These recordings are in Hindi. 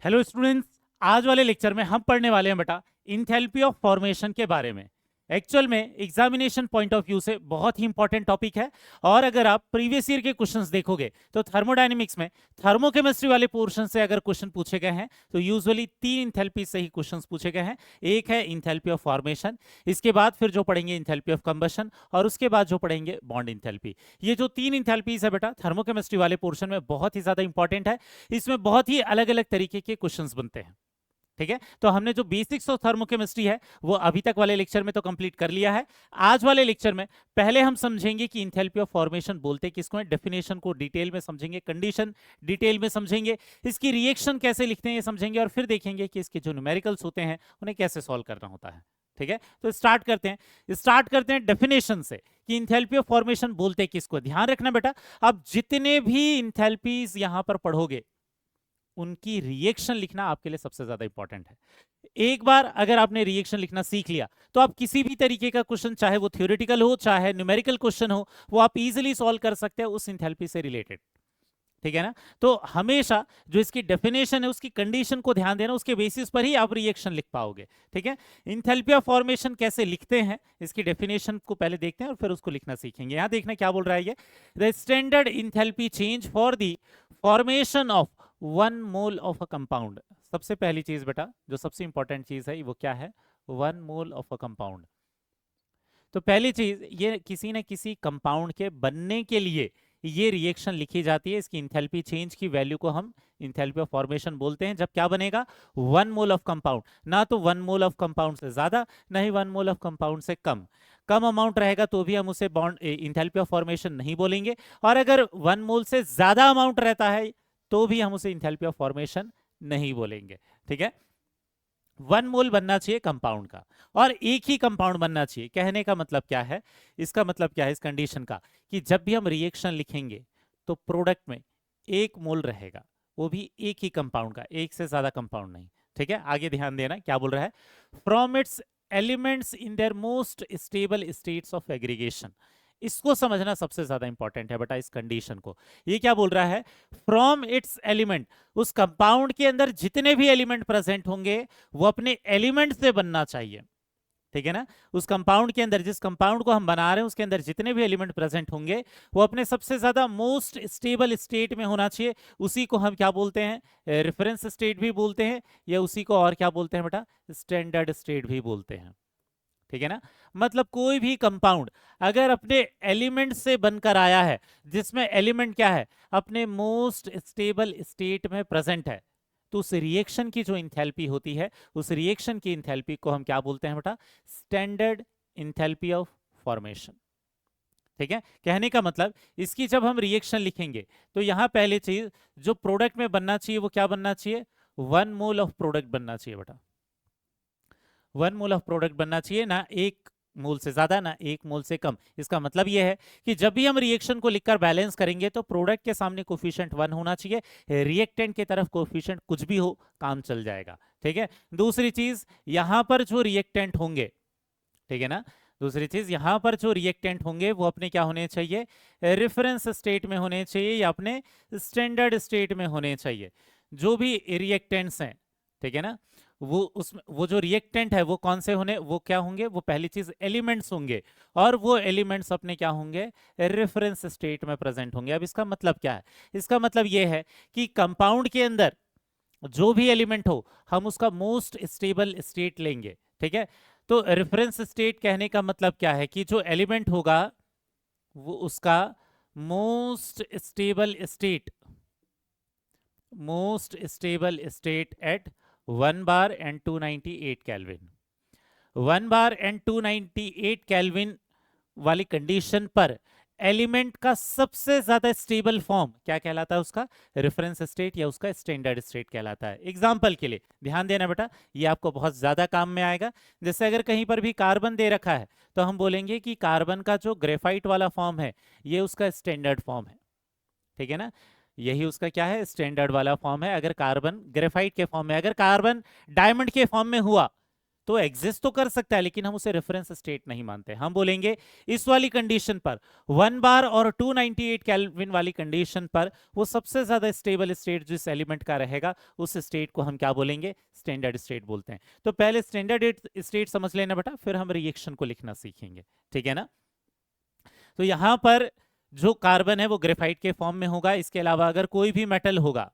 हेलो स्टूडेंट्स, आज वाले लेक्चर में हम पढ़ने वाले हैं बेटा इंथैल्पी ऑफ फॉर्मेशन के बारे में। एक्चुअल में एग्जामिनेशन पॉइंट ऑफ व्यू से बहुत ही इंपॉर्टेंट टॉपिक है। और अगर आप प्रीवियस ईयर के क्वेश्चंस देखोगे तो थर्मोडायनेमिक्स में थर्मोकेमिस्ट्री वाले पोर्शन से अगर क्वेश्चन पूछे गए हैं तो यूजुअली 3 इंथैल्पी से ही क्वेश्चंस पूछे गए हैं। एक है इंथैल्पी ऑफ फॉर्मेशन, इसके बाद फिर जो पढ़ेंगे इंथैल्पी ऑफ कंबशन, और उसके बाद जो पढ़ेंगे बॉन्ड इंथैल्पी। ये जो 3 इंथैल्पीज है बेटा थर्मोकेमिस्ट्री वाले पोर्शन में बहुत ही ज्यादा इंपॉर्टेंट है। इसमें बहुत ही अलग अलग तरीके के क्वेश्चंस बनते हैं। ठीक है, तो हमने जो बेसिक्स ऑफ थर्मोकेमिस्ट्री है वो अभी तक वाले लेक्चर में तो कंप्लीट कर लिया है। आज वाले लेक्चर में पहले हम समझेंगे कि इंथैल्पी ऑफ फॉर्मेशन बोलते किसको है, डेफिनेशन को डिटेल में समझेंगे, कंडीशन डिटेल में समझेंगे, इसकी रिएक्शन कैसे लिखते हैं ये समझेंगे, और फिर देखेंगे कि इसके जो न्यूमेरिकल्स होते हैं उन्हें कैसे सॉल्व करना होता है। ठीक है, तो स्टार्ट करते हैं डेफिनेशन से कि इंथैल्पी ऑफ फॉर्मेशन बोलते किसको। ध्यान रखना बेटा, अब जितने भी इंथैल्पीज यहां पर पढ़ोगे उनकी रिएक्शन लिखना आपके लिए सबसे ज्यादा इंपॉर्टेंट है। एक बार अगर आपने रिएक्शन लिखना सीख लिया तो आप किसी भी तरीके का क्वेश्चन, चाहे वो थ्योरेटिकल हो चाहे न्यूमेरिकल क्वेश्चन हो, वो आप इजीली सॉल्व कर सकते हैं उस इंथैल्पी से रिलेटेड। ठीक है ना, तो हमेशा जो इसकी डेफिनेशन है उसकी कंडीशन को ध्यान देना, उसके बेसिस पर ही आप रिएक्शन लिख पाओगे। ठीक है, इंथैल्पी ऑफ फॉर्मेशन कैसे लिखते हैं, इसकी डेफिनेशन को पहले देखते हैं और फिर उसको लिखना सीखेंगे। यहां देखना क्या बोल रहा है ये, the standard enthalpy change for the formation of 1 mole of a compound. सबसे पहली चीज बेटा, जो सबसे इंपॉर्टेंट चीज है वो क्या है, 1 मोल ऑफ अ कंपाउंड। तो पहली चीज, ये किसी न किसी कंपाउंड के बनने के लिए ये रिएक्शन लिखी जाती है। इसकी इंथैल्पी चेंज की वैल्यू को हम इंथैल्पी ऑफ फॉर्मेशन बोलते हैं। जब क्या बनेगा, 1 मोल ऑफ कंपाउंड, ना तो 1 मोल ऑफ कंपाउंड से ज्यादा, ना ही 1 मोल ऑफ कंपाउंड से कम। कम अमाउंट रहेगा तो भी हम उसे बॉन्ड इंथैल्पी ऑफ फॉर्मेशन नहीं बोलेंगे, और अगर 1 मोल से ज्यादा अमाउंट रहता है तो भी हम उसे इंथैल्पी ऑफ फॉर्मेशन नहीं बोलेंगे। ठीक है, 1 मोल बनना चाहिए कंपाउंड का, और एक ही कंपाउंड बनना चाहिए। कहने का मतलब क्या है, इसका मतलब क्या है इस कंडीशन का, कि जब भी हम रिएक्शन लिखेंगे तो प्रोडक्ट में 1 मोल रहेगा, वो भी एक ही कंपाउंड का, एक से ज्यादा कंपाउंड नहीं। ठीक है, आगे ध्यान देना क्या बोल रहा है, from its elements in their most stable states of aggregation. इसको समझना सबसे ज्यादा इंपॉर्टेंट है बेटा इस कंडीशन को। ये क्या बोल रहा है, फ्रॉम इट्स एलिमेंट, उस कंपाउंड के अंदर जितने भी एलिमेंट प्रेजेंट होंगे वो अपने एलिमेंट से बनना चाहिए। ठीक है ना, उस कंपाउंड के अंदर, जिस कंपाउंड को हम बना रहे हैं उसके अंदर जितने भी एलिमेंट प्रेजेंट होंगे वो अपने सबसे ज्यादा मोस्ट स्टेबल स्टेट में होना चाहिए। उसी को हम क्या बोलते हैं, रेफरेंस स्टेट भी बोलते हैं, या उसी को और क्या बोलते हैं बेटा, स्टैंडर्ड स्टेट भी बोलते हैं। ठीक है ना, मतलब कोई भी कंपाउंड अगर अपने एलिमेंट से बनकर आया है, जिसमें एलिमेंट क्या है, अपने मोस्ट स्टेबल स्टेट में प्रेजेंट है, तो उस रिएक्शन की जो इंथैल्पी होती है, उस रिएक्शन की इंथैल्पी को हम क्या बोलते हैं बेटा, स्टैंडर्ड इंथैल्पी ऑफ फॉर्मेशन। ठीक है, कहने का मतलब इसकी जब हम रिएक्शन लिखेंगे तो यहां पहली चीज जो प्रोडक्ट में बनना चाहिए वो क्या बनना चाहिए, 1 मोल ऑफ प्रोडक्ट बनना चाहिए बेटा। 1 मोल ऑफ प्रोडक्ट बनना चाहिए, ना 1 मोल से ज्यादा ना 1 मोल से कम। इसका मतलब यह है कि जब भी हम रिएक्शन को लिखकर बैलेंस करेंगे तो प्रोडक्ट के सामने कोफिशिएंट 1 होना चाहिए, रिएक्टेंट की तरफ कोफिशिएंट कुछ भी हो काम चल जाएगा। ठीक है, दूसरी चीज यहां पर जो रिएक्टेंट होंगे, ठीक है ना, दूसरी चीज यहां पर जो रिएक्टेंट होंगे वो अपने क्या होने चाहिए, रेफरेंस स्टेट में होने चाहिए या अपने स्टैंडर्ड स्टेट में होने चाहिए। जो भी रिएक्टेंट्स हैं, ठीक है ना, वो जो रिएक्टेंट है वो कौन से होने, वो क्या होंगे, वो पहली चीज एलिमेंट्स होंगे, और वो एलिमेंट्स अपने क्या होंगे, रेफरेंस स्टेट में प्रेजेंट होंगे। अब इसका मतलब क्या है, इसका मतलब ये है कि कंपाउंड के अंदर जो भी एलिमेंट हो हम उसका मोस्ट स्टेबल स्टेट लेंगे। ठीक है, तो रेफरेंस स्टेट कहने का मतलब क्या है कि जो एलिमेंट होगा वो उसका most stable state at 1 bar and 298 kelvin. 1 bar and 298 kelvin वाली कंडीशन पर एलिमेंट का सबसे ज्यादा स्टेबल फॉर्म क्या कहलाता है, उसका रेफरेंस स्टेट या उसका स्टैंडर्ड स्टेट कहलाता है। एग्जांपल के लिए ध्यान देना बेटा, ये आपको बहुत ज्यादा काम में आएगा। जैसे अगर कहीं पर भी कार्बन दे रखा है तो हम बोलेंगे कि कार्बन का जो ग्रेफाइट वाला फॉर्म है ये उसका स्टैंडर्ड फॉर्म है। ठीक है ना, यही उसका क्या है, स्टैंडर्ड वाला फॉर्म है। अगर कार्बन ग्रेफाइट के फॉर्म में, अगर कार्बन डायमंड के फॉर्म में हुआ तो एग्जिस्ट तो कर सकता है, लेकिन हम उसे रेफरेंस स्टेट नहीं मानते। हम बोलेंगे इस वाली कंडीशन पर 1 बार और 298 केल्विन वाली कंडीशन पर वो सबसे ज्यादा स्टेबल स्टेट जिस एलिमेंट का रहेगा उस स्टेट को हम क्या बोलेंगे, स्टैंडर्ड स्टेट बोलते हैं। तो पहले स्टैंडर्ड स्टेट समझ लेना बेटा, फिर हम रिएक्शन को लिखना सीखेंगे, ठीक है ना। तो यहां पर जो कार्बन है वो ग्रेफाइट के फॉर्म में होगा। इसके अलावा अगर कोई भी मेटल होगा,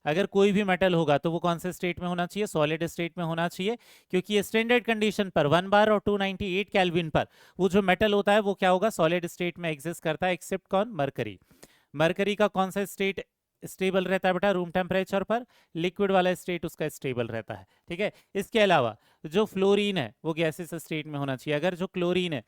अगर कोई भी मेटल होगा तो वो कौन से स्टेट में होना चाहिए, सॉलिड स्टेट में होना चाहिए, क्योंकि ये स्टैंडर्ड कंडीशन पर 1 बार और 298 केल्विन पर वो जो मेटल होता है वो क्या होगा, सॉलिड स्टेट में एग्जिस्ट करता है, एक्सेप्ट कौन, मरकरी। मरकरी का कौन सा स्टेट स्टेबल रहता है बेटा, रूम टेम्परेचर पर, लिक्विड वाला स्टेट उसका स्टेबल रहता है, ठीक है। इसके अलावा जो फ्लोरीन है वो गैसेस स्टेट में होना चाहिए, अगर जो क्लोरीन है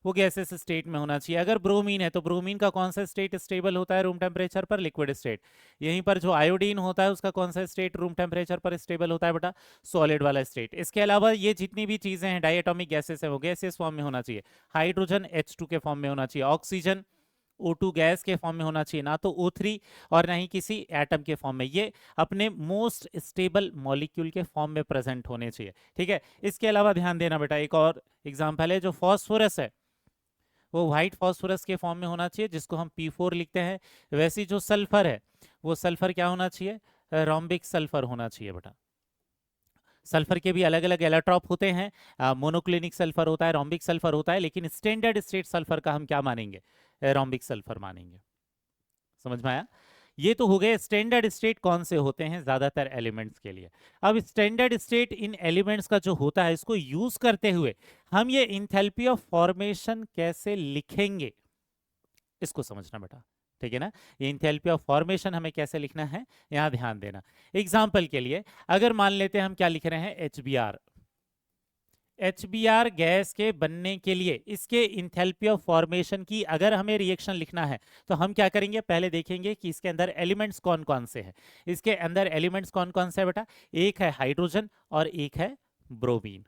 वो गैसेस स्टेट में होना चाहिए, अगर ब्रोमीन है तो ब्रोमीन का कौन सा स्टेट स्टेबल होता है रूम टेम्परेचर पर, लिक्विड स्टेट। यहीं पर जो आयोडीन होता है उसका कौन सा स्टेट रूम टेम्परेचर पर स्टेबल होता है बेटा, सॉलिड वाला स्टेट। इसके अलावा ये जितनी भी चीजें हैं डायटोमिक गैसेस है वो गैसेस फॉर्म में होना चाहिए, हाइड्रोजन H2 के फॉर्म में होना चाहिए, ऑक्सीजन O2 गैस के फॉर्म में होना चाहिए, ना तो O3 और ना ही किसी एटम के फॉर्म में, ये अपने मोस्ट स्टेबल मॉलिक्यूल के फॉर्म में प्रेजेंट होने चाहिए, ठीक है। इसके अलावा ध्यान देना बेटा, एक और एग्जांपल है, जो फॉस्फोरस है वो व्हाइट फॉस्फोरस के फॉर्म में होना चाहिए, जिसको हम P4 लिखते हैं। वैसे जो सल्फर है वो सल्फर क्या होना चाहिए, रोम्बिक सल्फर होना चाहिए बेटा। सल्फर के भी अलग अलग एलोट्रॉप होते हैं, मोनोक्लिनिक सल्फर होता है, रोम्बिक सल्फर होता है, लेकिन स्टैंडर्ड स्टेट सल्फर का हम क्या मानेंगे, रोम्बिक सल्फर मानेंगे। समझ में आया। ये तो हो गए स्टैंडर्ड स्टेट कौन से होते हैं ज्यादातर एलिमेंट्स के लिए। अब स्टैंडर्ड स्टेट इन एलिमेंट्स का जो होता है इसको यूज करते हुए हम ये इंथैल्पी ऑफ फॉर्मेशन कैसे लिखेंगे इसको समझना बेटा, ठीक है ना। ये इंथैल्पी ऑफ फॉर्मेशन हमें कैसे लिखना है यहां ध्यान देना। एग्जांपल के लिए अगर मान लेते हैं हम क्या लिख रहे हैं, HBr गैस के बनने के लिए इसके इंथैल्पी ऑफ फॉर्मेशन की अगर हमें रिएक्शन लिखना है तो हम क्या करेंगे, पहले देखेंगे कि इसके अंदर एलिमेंट्स कौन कौन से हैं। इसके अंदर एलिमेंट्स कौन कौन से है बेटा, एक है हाइड्रोजन और एक है ब्रोमीन,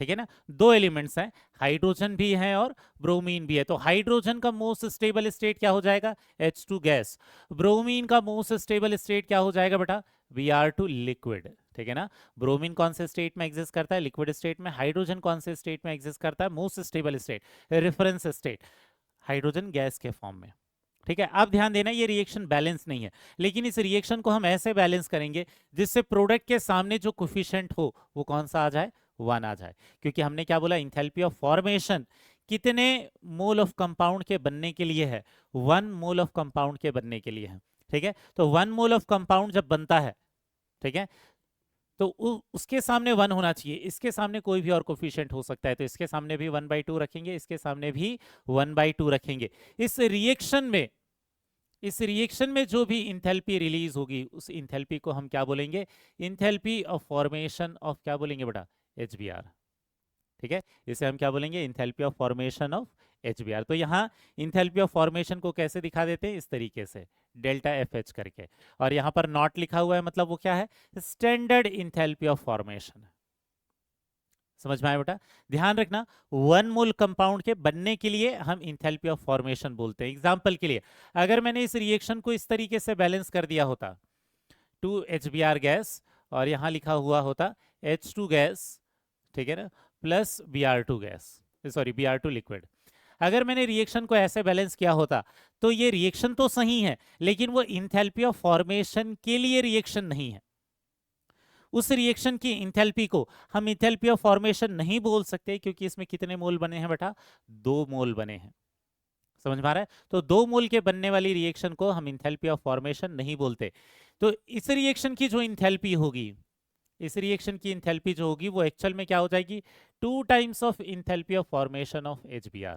ठीक है ना। दो एलिमेंट्स हैं, हाइड्रोजन भी है और ब्रोमीन भी है। तो हाइड्रोजन का मोस्ट स्टेबल स्टेट क्या हो जाएगा, H2 गैस। ब्रोमीन का मोस्ट स्टेबल स्टेट क्या हो जाएगा बेटा, Br2 लिक्विड, ठीक है ना। ब्रोमीन कौन से स्टेट में एग्जिस्ट करता है, लिक्विड स्टेट में। हाइड्रोजन कौन से स्टेट में एग्जिस्ट करता है, most stable state, reference state, hydrogen gas के फॉर्म में, ठीक है। अब ध्यान देना ये रिएक्शन बैलेंस नहीं है, लेकिन इस रिएक्शन को हम ऐसे बैलेंस करेंगे जिससे प्रोडक्ट के सामने जो कोफिशिएंट हो वो कौन सा आ जाए, 1 आ जाए। क्योंकि हमने क्या बोला, इंथैल्पी ऑफ फॉर्मेशन कितने मोल ऑफ कंपाउंड के बनने के लिए है, 1 मोल ऑफ कंपाउंड के बनने के लिए है, ठीक है। तो 1 मोल ऑफ कंपाउंड जब बनता है, ठीक है, तो उसके सामने 1 होना चाहिए। इसके सामने कोई भी और कोफिशिएंट हो सकता है, तो इसके सामने भी 1/2 रखेंगे, इसके सामने भी 1/2 रखेंगे। इस रिएक्शन में जो भी इंथैल्पी रिलीज होगी उस इंथैल्पी को हम क्या बोलेंगे, इंथैल्पी ऑफ फॉर्मेशन ऑफ क्या बोलेंगे बेटा, HBr, ठीक है। इसे हम क्या बोलेंगे, enthalpy of formation of HBr। तो यहाँ इंथैल्पी ऑफ फॉर्मेशन को कैसे दिखा देते हैं, इस तरीके से डेल्टा FH करके, और यहाँ पर नॉट लिखा हुआ है, मतलब वो क्या है, स्टैंडर्ड इंथैल्पी ऑफ फॉर्मेशन। समझ में आया बेटा। ध्यान रखना 1 मोल कंपाउंड के बनने के लिए हम इंथैल्पी ऑफ फॉर्मेशन बोलते हैं। एग्जांपल के लिए अगर मैंने इस रिएक्शन को इस तरीके से बैलेंस कर दिया होता, 2 HBr गैस और यहां लिखा हुआ होता H2 गैस, ठीक है ना, plus Br2 gas, sorry Br2 liquid. अगर मैंने रिएक्शन को ऐसे बैलेंस किया होता तो ये रिएक्शन तो सही है, लेकिन वो इंथैल्पी ऑफ फॉर्मेशन के लिए रिएक्शन नहीं है। उस रिएक्शन की इंथैल्पी को हम इंथैल्पी ऑफ फॉर्मेशन नहीं बोल सकते, क्योंकि इसमें कितने मोल बने हैं बेटा, 2 मोल बने हैं। समझ में आ रहा है। तो 2 मोल के बनने वाली रिएक्शन को हम इंथैल्पी ऑफ फॉर्मेशन नहीं बोलते। तो इस रिएक्शन की जो इंथैल्पी होगी, इस रिएक्शन की इंथैल्पी जो होगी वो एक्चुअल में क्या हो जाएगी, 2 times of enthalpy of formation of HBr,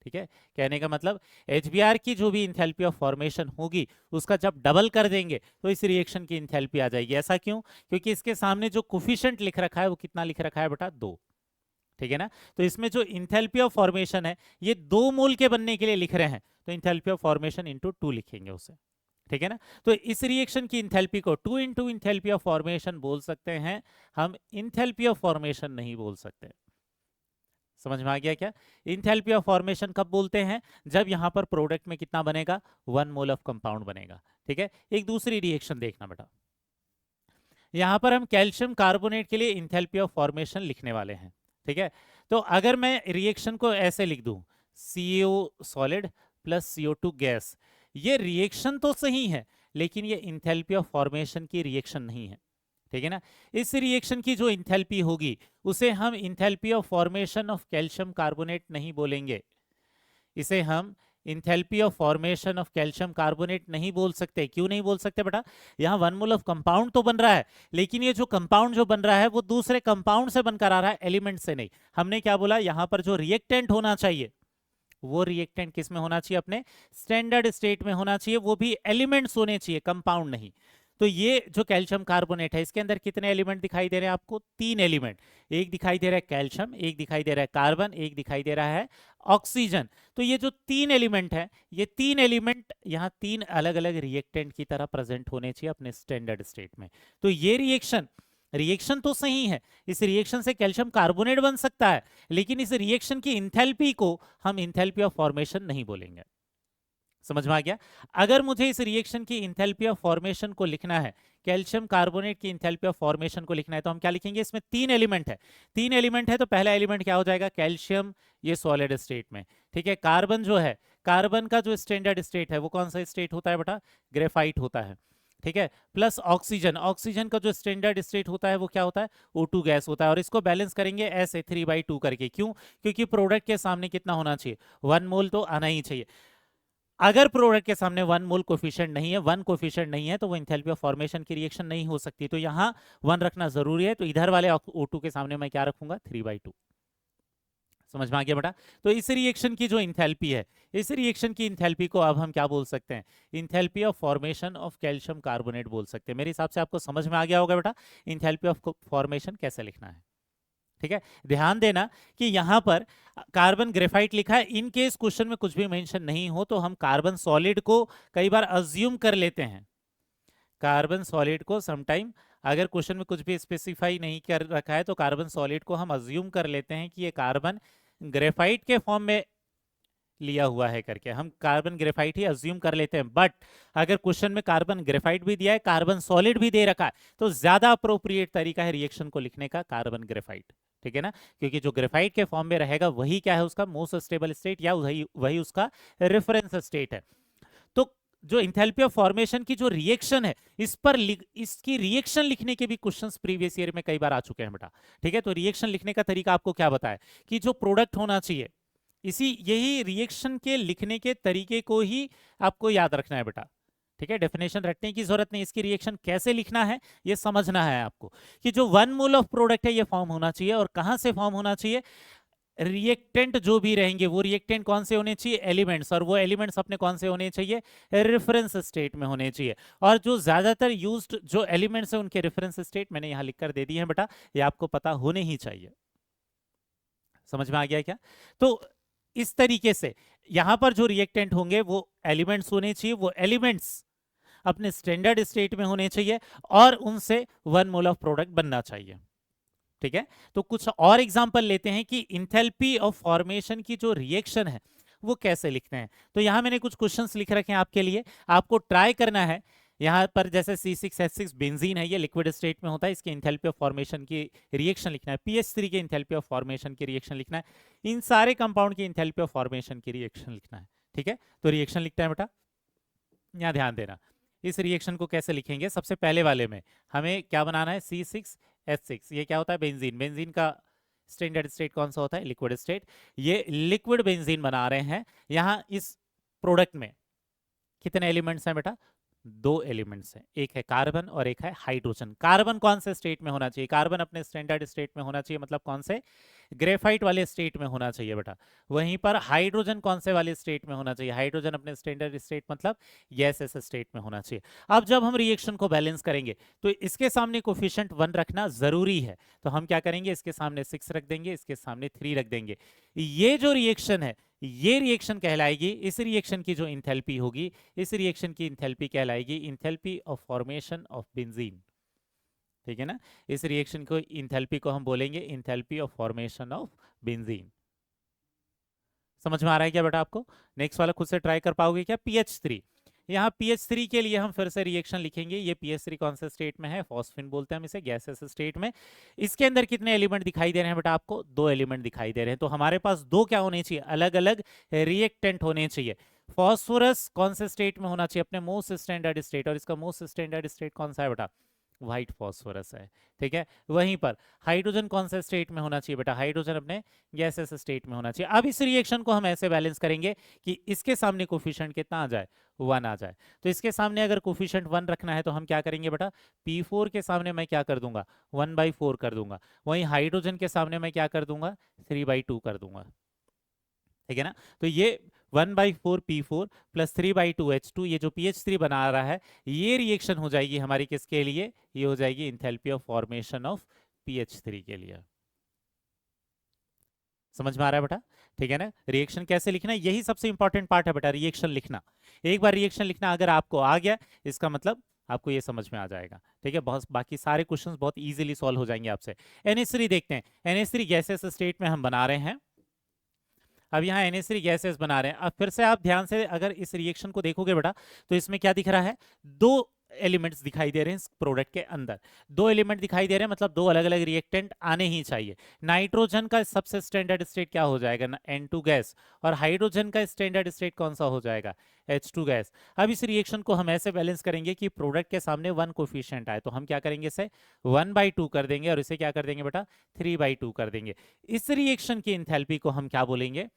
ठीक है। कहने का मतलब HBr की जो भी इंथैल्पी ऑफ फॉर्मेशन होगी उसका जब डबल कर देंगे तो इस रिएक्शन की इंथैल्पी आ जाएगी। ऐसा क्यों, क्योंकि इसके सामने जो कोफिशिएंट लिख रखा है वो कितना लिख रखा है बेटा, 2, ठीक है ना। तो इसमें जो इंथैल्पी ऑफ फॉर्मेशन है ये 2 मोल के बनने के लिए लिख रहे हैं, तो इंथैल्पी ऑफ फॉर्मेशन इंटू 2 लिखेंगे उसे, ठीक है ना। तो इस रिएक्शन की इंथैल्पी को 2 इंटू इंथैल्पी ऑफ फॉर्मेशन बोल सकते हैं, हम इंथैल्पी ऑफ फॉर्मेशन नहीं बोल सकते। समझ में आ गया क्या। इंथैल्पी ऑफ फॉर्मेशन कब बोलते हैं, जब यहां पर प्रोडक्ट में कितना बनेगा, 1 मोल ऑफ कंपाउंड बनेगा, ठीक है। एक दूसरी रिएक्शन देखना बेटा, यहाँ पर हम कैल्शियम कार्बोनेट के लिए इंथैल्पी ऑफ फॉर्मेशन लिखने वाले हैं, ठीक है। तो अगर मैं रिएक्शन को ऐसे लिख दूं, CO solid plus CO2 gas, ये रिएक्शन तो सही है लेकिन ये इंथैल्पी ऑफ फॉर्मेशन की रिएक्शन नहीं है, ठीक है ना। इस रिएक्शन की जो इंथैल्पी होगी उसे हम enthalpy of formation of calcium carbonate नहीं बोलेंगे, इसे हम enthalpy of formation of calcium carbonate नहीं बोल सकते। क्यों नहीं बोल सकते बेटा? यहाँ 1 मोल ऑफ कंपाउंड तो बन रहा है, लेकिन ये जो कंपाउंड जो बन रहा है वो दूसरे कंपाउंड से बनकर आ रहा है, एलिमेंट से नहीं। हमने क्या बोला, यहाँ पर जो रिएक्टेंट होना चाहिए वो रिएक्टेंट किस में होना चाहिए? अपने स्टैंडर्ड स्टेट में होना चाहिए, वो भी एलिमेंट्स होने चाहिए, कंपाउंड नहीं। तो ये जो कैल्शियम कार्बोनेट है इसके अंदर कितने एलिमेंट दिखाई दे रहे हैं आपको? 3 एलिमेंट। एक दिखाई दे रहा है कैल्शियम, एक दिखाई दे रहा है कार्बन, एक दिखाई दे रहा है ऑक्सीजन। तो ये जो 3 एलिमेंट है, ये 3 एलिमेंट यहाँ 3 अलग अलग रिएक्टेंट की तरह प्रेजेंट होने चाहिए अपने स्टैंडर्ड स्टेट में। तो ये रिएक्शन तो सही है, इस रिएक्शन से कैल्शियम कार्बोनेट बन सकता है, लेकिन इस रिएक्शन की इंथैल्पी को हम इंथैल्पी ऑफ फॉर्मेशन नहीं बोलेंगे। समझ में आ गया? अगर मुझे इस रिएक्शन की इंथैल्पी ऑफ फॉर्मेशन को लिखना है, कैल्शियम कार्बोनेट की इंथैल्पी ऑफ फॉर्मेशन को लिखना है, तो हम क्या लिखेंगे? इसमें 3 एलिमेंट है, 3 एलिमेंट है, तो पहला एलिमेंट क्या हो जाएगा? कैल्शियम, ये सॉलिड स्टेट में, ठीक है। कार्बन जो है, कार्बन का जो स्टैंडर्ड स्टेट है वो कौन सा स्टेट होता है बेटा? ग्रेफाइट होता है, ठीक है। प्लस ऑक्सीजन, ऑक्सीजन का जो स्टैंडर्ड स्टेट होता है वो क्या होता है? O2 गैस होता है। और इसको बैलेंस करेंगे SA3/2 करके। क्यों? क्योंकि प्रोडक्ट के सामने कितना होना चाहिए? 1 मोल तो आना ही चाहिए। अगर प्रोडक्ट के सामने 1 मोल कोफिशिएंट नहीं है, 1 कोफिशिएंट नहीं है, तो वो इंथैल्पी ऑफ फॉर्मेशन की रिएक्शन नहीं हो सकती। तो यहाँ 1 रखना जरूरी है। तो इधर वाले O2 के सामने मैं क्या रखूंगा? 3/2। समझ में आ गया बेटा? तो इस रिएक्शन की जो इंथैल्पी है, इस रिएक्शन की इंथैल्पी को अब हम क्या बोल सकते हैं? Enthalpy of formation of calcium carbonate बोल सकते हैं। मेरे हिसाब से आपको समझ में आ गया होगा बेटा इंथैल्पी ऑफ फॉर्मेशन कैसे लिखना है, ठीक है। ध्यान देना कि यहां पर कार्बन ग्रेफाइट लिखा है, इन केस क्वेश्चन में कुछ भी मेंशन नहीं हो तो हम कार्बन सॉलिड को कई बार अज्यूम कर लेते हैं। कार्बन सॉलिड को समटाइम अगर क्वेश्चन में कुछ भी स्पेसिफाई नहीं कर रखा है तो कार्बन सॉलिड को हम अज्यूम कर लेते हैं कि ये कार्बन ग्रेफाइट के फॉर्म में लिया हुआ है करके, हम कार्बन ग्रेफाइट ही अज्यूम कर लेते हैं। बट अगर क्वेश्चन में कार्बन ग्रेफाइट भी दिया है, कार्बन सॉलिड भी दे रखा है, तो ज्यादा अप्रोप्रिएट तरीका है रिएक्शन को लिखने का कार्बन ग्रेफाइट, ठीक है ना। क्योंकि जो ग्रेफाइट के फॉर्म में रहेगा वही क्या है? उसका मोस्ट स्टेबल स्टेट या वही उसका रेफरेंस स्टेट है। तो जो इंथैल्पी ऑफ फॉर्मेशन की जो रिएक्शन है, इस पर इसकी रिएक्शन लिखने के भी क्वेश्चंस प्रीवियस ईयर में कई बार आ चुके हैं बेटा, ठीक है। तो रिएक्शन लिखने का तरीका आपको क्या बताया कि जो प्रोडक्ट होना चाहिए, यही रिएक्शन के लिखने के तरीके को ही आपको याद रखना है बेटा, ठीक है। डेफिनेशन रटने की जरूरत नहीं, इसकी रिएक्शन कैसे लिखना है ये समझना है आपको कि जो 1 मोल ऑफ प्रोडक्ट है ये फॉर्म होना चाहिए, और कहां से फॉर्म होना चाहिए? रिएक्टेंट जो भी रहेंगे वो रिएक्टेंट कौन से होने चाहिए? एलिमेंट्स। और वो एलिमेंट्स अपने कौन से होने चाहिए? रेफरेंस स्टेट में होने चाहिए। और जो ज्यादातर यूज्ड जो एलिमेंट्स है उनके रेफरेंस स्टेट मैंने यहां लिखकर दे दिए हैं बेटा, ये आपको पता होने ही चाहिए। समझ में आ गया क्या? तो इस तरीके से यहां पर जो रिएक्टेंट होंगे वो एलिमेंट्स होने चाहिए, वो एलिमेंट्स अपने स्टैंडर्ड स्टेट में होने चाहिए और उनसे 1 मोल ऑफ प्रोडक्ट बनना चाहिए, ठीक है। तो कुछ और एग्जांपल लेते हैं कि इंथैल्पी ऑफ फॉर्मेशन की जो रिएक्शन है वो कैसे लिखते हैं। तो यहां मैंने कुछ क्वेश्चंस लिख रखे हैं आपके लिए, आपको ट्राई करना है। यहां पर जैसे C6H6 बेंजीन है, ये लिक्विड स्टेट में होता है, इसकी इंथैल्पी ऑफ फॉर्मेशन की रिएक्शन लिखना है। PH3 की इंथैल्पी ऑफ फॉर्मेशन की रिएक्शन लिखना है। इन सारे कंपाउंड की इंथैल्पी ऑफ फॉर्मेशन की रिएक्शन लिखना है, ठीक है। तो रिएक्शन लिखते हैं बेटा, यहां ध्यान देना। इस रिएक्शन को कैसे लिखेंगे? सबसे पहले वाले में हमें क्या बनाना है? C6H6, ये क्या होता है? बेंजीन। बेंजीन का स्टैंडर्ड स्टेट कौन सा होता है? Liquid state. ये लिक्विड बेंजीन बना रहे हैं। यहां इस प्रोडक्ट में कितने एलिमेंट्स हैं बेटा? 2 एलिमेंट्स हैं, एक है कार्बन और एक है हाइड्रोजन। कार्बन कौन से स्टेट में होना चाहिए? कार्बन अपने स्टैंडर्ड स्टेट में होना चाहिए, मतलब कौन से? ग्रेफाइट वाले स्टेट में होना चाहिए बेटा। वहीं पर हाइड्रोजन कौन से वाले स्टेट में होना चाहिए? हाइड्रोजन अपने स्टैंडर्ड स्टेट मतलब गैसियस स्टेट में होना चाहिए। अब जब हम रिएक्शन को बैलेंस करेंगे तो इसके सामने कोफिशिएंट 1 रखना जरूरी है। तो हम क्या करेंगे? इसके सामने 6 रख देंगे, इसके सामने 3 रख देंगे। ये जो रिएक्शन है ये रिएक्शन कहलाएगी, इस रिएक्शन की जो इंथैल्पी होगी, इस रिएक्शन की इंथैल्पी कहलाएगी enthalpy of formation of benzene, ठीक है ना। इस रिएक्शन को इंथैल्पी को हम बोलेंगे enthalpy of formation of benzene. समझ में आ रहा है क्या बेटा आपको? नेक्स्ट वाला खुद से ट्राई कर पाओगे क्या? PH3, यहाँ PH3 के लिए हम फिर से रिएक्शन लिखेंगे। ये PH3 कौन सा स्टेट में है, फॉस्फिन बोलते हैं हम इसे, गैसेस स्टेट में। इसके अंदर कितने एलिमेंट दिखाई दे रहे हैं बेटा आपको, 2 एलिमेंट दिखाई दे रहे हैं। तो हमारे पास 2 क्या होने चाहिए, अलग अलग रिएक्टेंट होने चाहिए। फॉस्फोरस कौन से स्टेट में होना चाहिए, अपने मोस्ट स्टैंडर्ड स्टेट, और इसका मोस्ट स्टैंडर्ड स्टेट कौन सा है बेटा, व्हाइट फॉस्फोरस है। ठीक है, वहीं पर हाइड्रोजन कौन सा स्टेट में होना चाहिए बेटा, हाइड्रोजन अपने गैसेस स्टेट में होना चाहिए। अब इस रिएक्शन को हम ऐसे बैलेंस करेंगे कि इसके सामने कोफिशिएंट कितना आ जाए, 1 आ जाए। तो इसके सामने अगर कोफिशिएंट 1 रखना है तो हम क्या करेंगे बेटा, P4 के सामने मैं क्या कर दूंगा, 1/4 कर दूंगा। वहीं हाइड्रोजन के सामने मैं क्या कर दूंगा, 3/2 कर दूंगा। ठीक है ना, तो ये 1/4 P4 प्लस 3/2 H2, ये जो PH3 बना रहा है, ये रिएक्शन हो जाएगी हमारी किसके लिए, ये हो जाएगी enthalpy of formation of PH3 के लिए। समझ में आ रहा है बेटा, ठीक है ना। रिएक्शन कैसे लिखना है, यही सबसे इंपॉर्टेंट पार्ट है बेटा, रिएक्शन लिखना। एक बार रिएक्शन लिखना अगर आपको आ गया, इसका मतलब आपको ये समझ में आ जाएगा। ठीक है, बहुत बाकी सारे क्वेश्चंस बहुत इजीली सॉल्व हो जाएंगे आपसे। NH3 देखते हैं, NH3 गैसेस स्टेट में हम बना रहे हैं। अब यहाँ NH3 गैसेस बना रहे हैं। अब फिर से आप ध्यान से अगर इस रिएक्शन को देखोगे बेटा, तो इसमें क्या दिख रहा है, 2 एलिमेंट्स दिखाई दे रहे हैं इस प्रोडक्ट के अंदर। 2 एलिमेंट दिखाई दे रहे हैं, मतलब 2 अलग अलग रिएक्टेंट आने ही चाहिए। नाइट्रोजन का सबसे स्टैंडर्ड स्टेट क्या हो जाएगा, N2 गैस, और हाइड्रोजन का स्टैंडर्ड स्टेट कौन सा हो जाएगा, H2 गैस। अब इस रिएक्शन को हम ऐसे बैलेंस करेंगे कि प्रोडक्ट के सामने 1 कोफिशिएंट आए, तो हम क्या करेंगे, इसे 1/2 कर देंगे, और इसे क्या कर देंगे बेटा, 3/2 कर देंगे। इस रिएक्शन की इंथैल्पी को हम क्या बोलेंगे,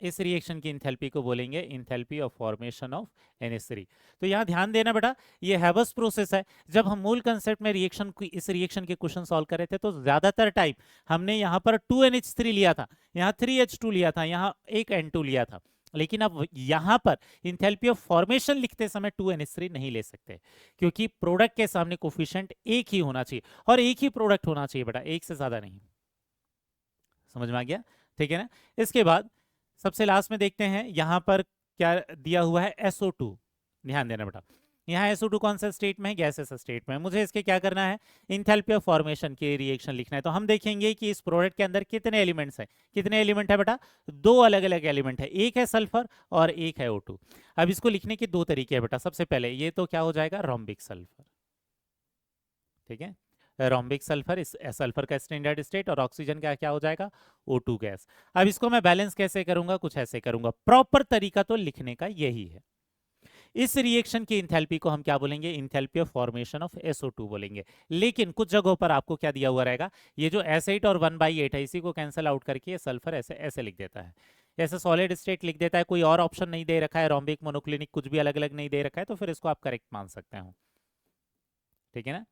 इस रिएक्शन की इंथैल्पी को बोलेंगे enthalpy of formation of NH3। तो यहाँ ध्यान देना बेटा, ये हैबस प्रोसेस है। जब हम मूल कंसेप्ट में रिएक्शन की, इस रिएक्शन के क्वेश्चन सॉल्व कर रहे थे, तो ज्यादातर टाइम हमने यहाँ पर 2NH3 लिया था, यहाँ 3H2 लिया था, यहाँ एक N2 लिया था। लेकिन अब यहाँ पर इंथैल्पी ऑफ फॉर्मेशन लिखते समय 2NH3 नहीं ले सकते, क्योंकि प्रोडक्ट के सामने कोफिशिएंट एक ही होना चाहिए, और एक ही प्रोडक्ट होना चाहिए बेटा, एक से ज्यादा नहीं। समझ में आ गया, ठीक है ना। इसके बाद सबसे लास्ट में देखते हैं, यहां पर क्या दिया हुआ है, SO2। ध्यान देना बेटा, यहाँ SO2 कौन सा स्टेट में है, गैसेस स्टेट में। मुझे इसके क्या करना है, इंथैल्पी ऑफ फॉर्मेशन की रिएक्शन लिखना है। तो हम देखेंगे कि इस प्रोडक्ट के अंदर कितने एलिमेंट्स हैं, कितने एलिमेंट है बेटा, 2 अलग अलग एलिमेंट है, एक है सल्फर और एक है O2। अब इसको लिखने के 2 तरीके हैं बेटा। सबसे पहले ये तो क्या हो जाएगा, रोम्बिक सल्फर। ठीक है, रोम्बिक सल्फर, इस सल्फर का स्टैंडर्ड स्टेट, और ऑक्सीजन का क्या हो जाएगा, O2 गैस। अब इसको मैं बैलेंस कैसे करूंगा, कुछ ऐसे करूंगा। प्रॉपर तरीका तो लिखने का यही है। इस रिएक्शन की इंथैल्पी को हम क्या बोलेंगे, enthalpy of formation of SO2 बोलेंगे। लेकिन कुछ जगहों पर आपको क्या दिया हुआ रहेगा, ये जो S8 और 1/8 है, इसी को कैंसिल आउट करके ये सल्फर ऐसे ऐसे लिख देता है, ऐसे सॉलिड स्टेट लिख देता है। कोई और ऑप्शन नहीं दे रखा है, रोम्बिक, मोनोक्लिनिक, कुछ भी अलग अलग नहीं दे रखा है, तो फिर इसको आप करेक्ट मान सकते हो। ठीक है ना,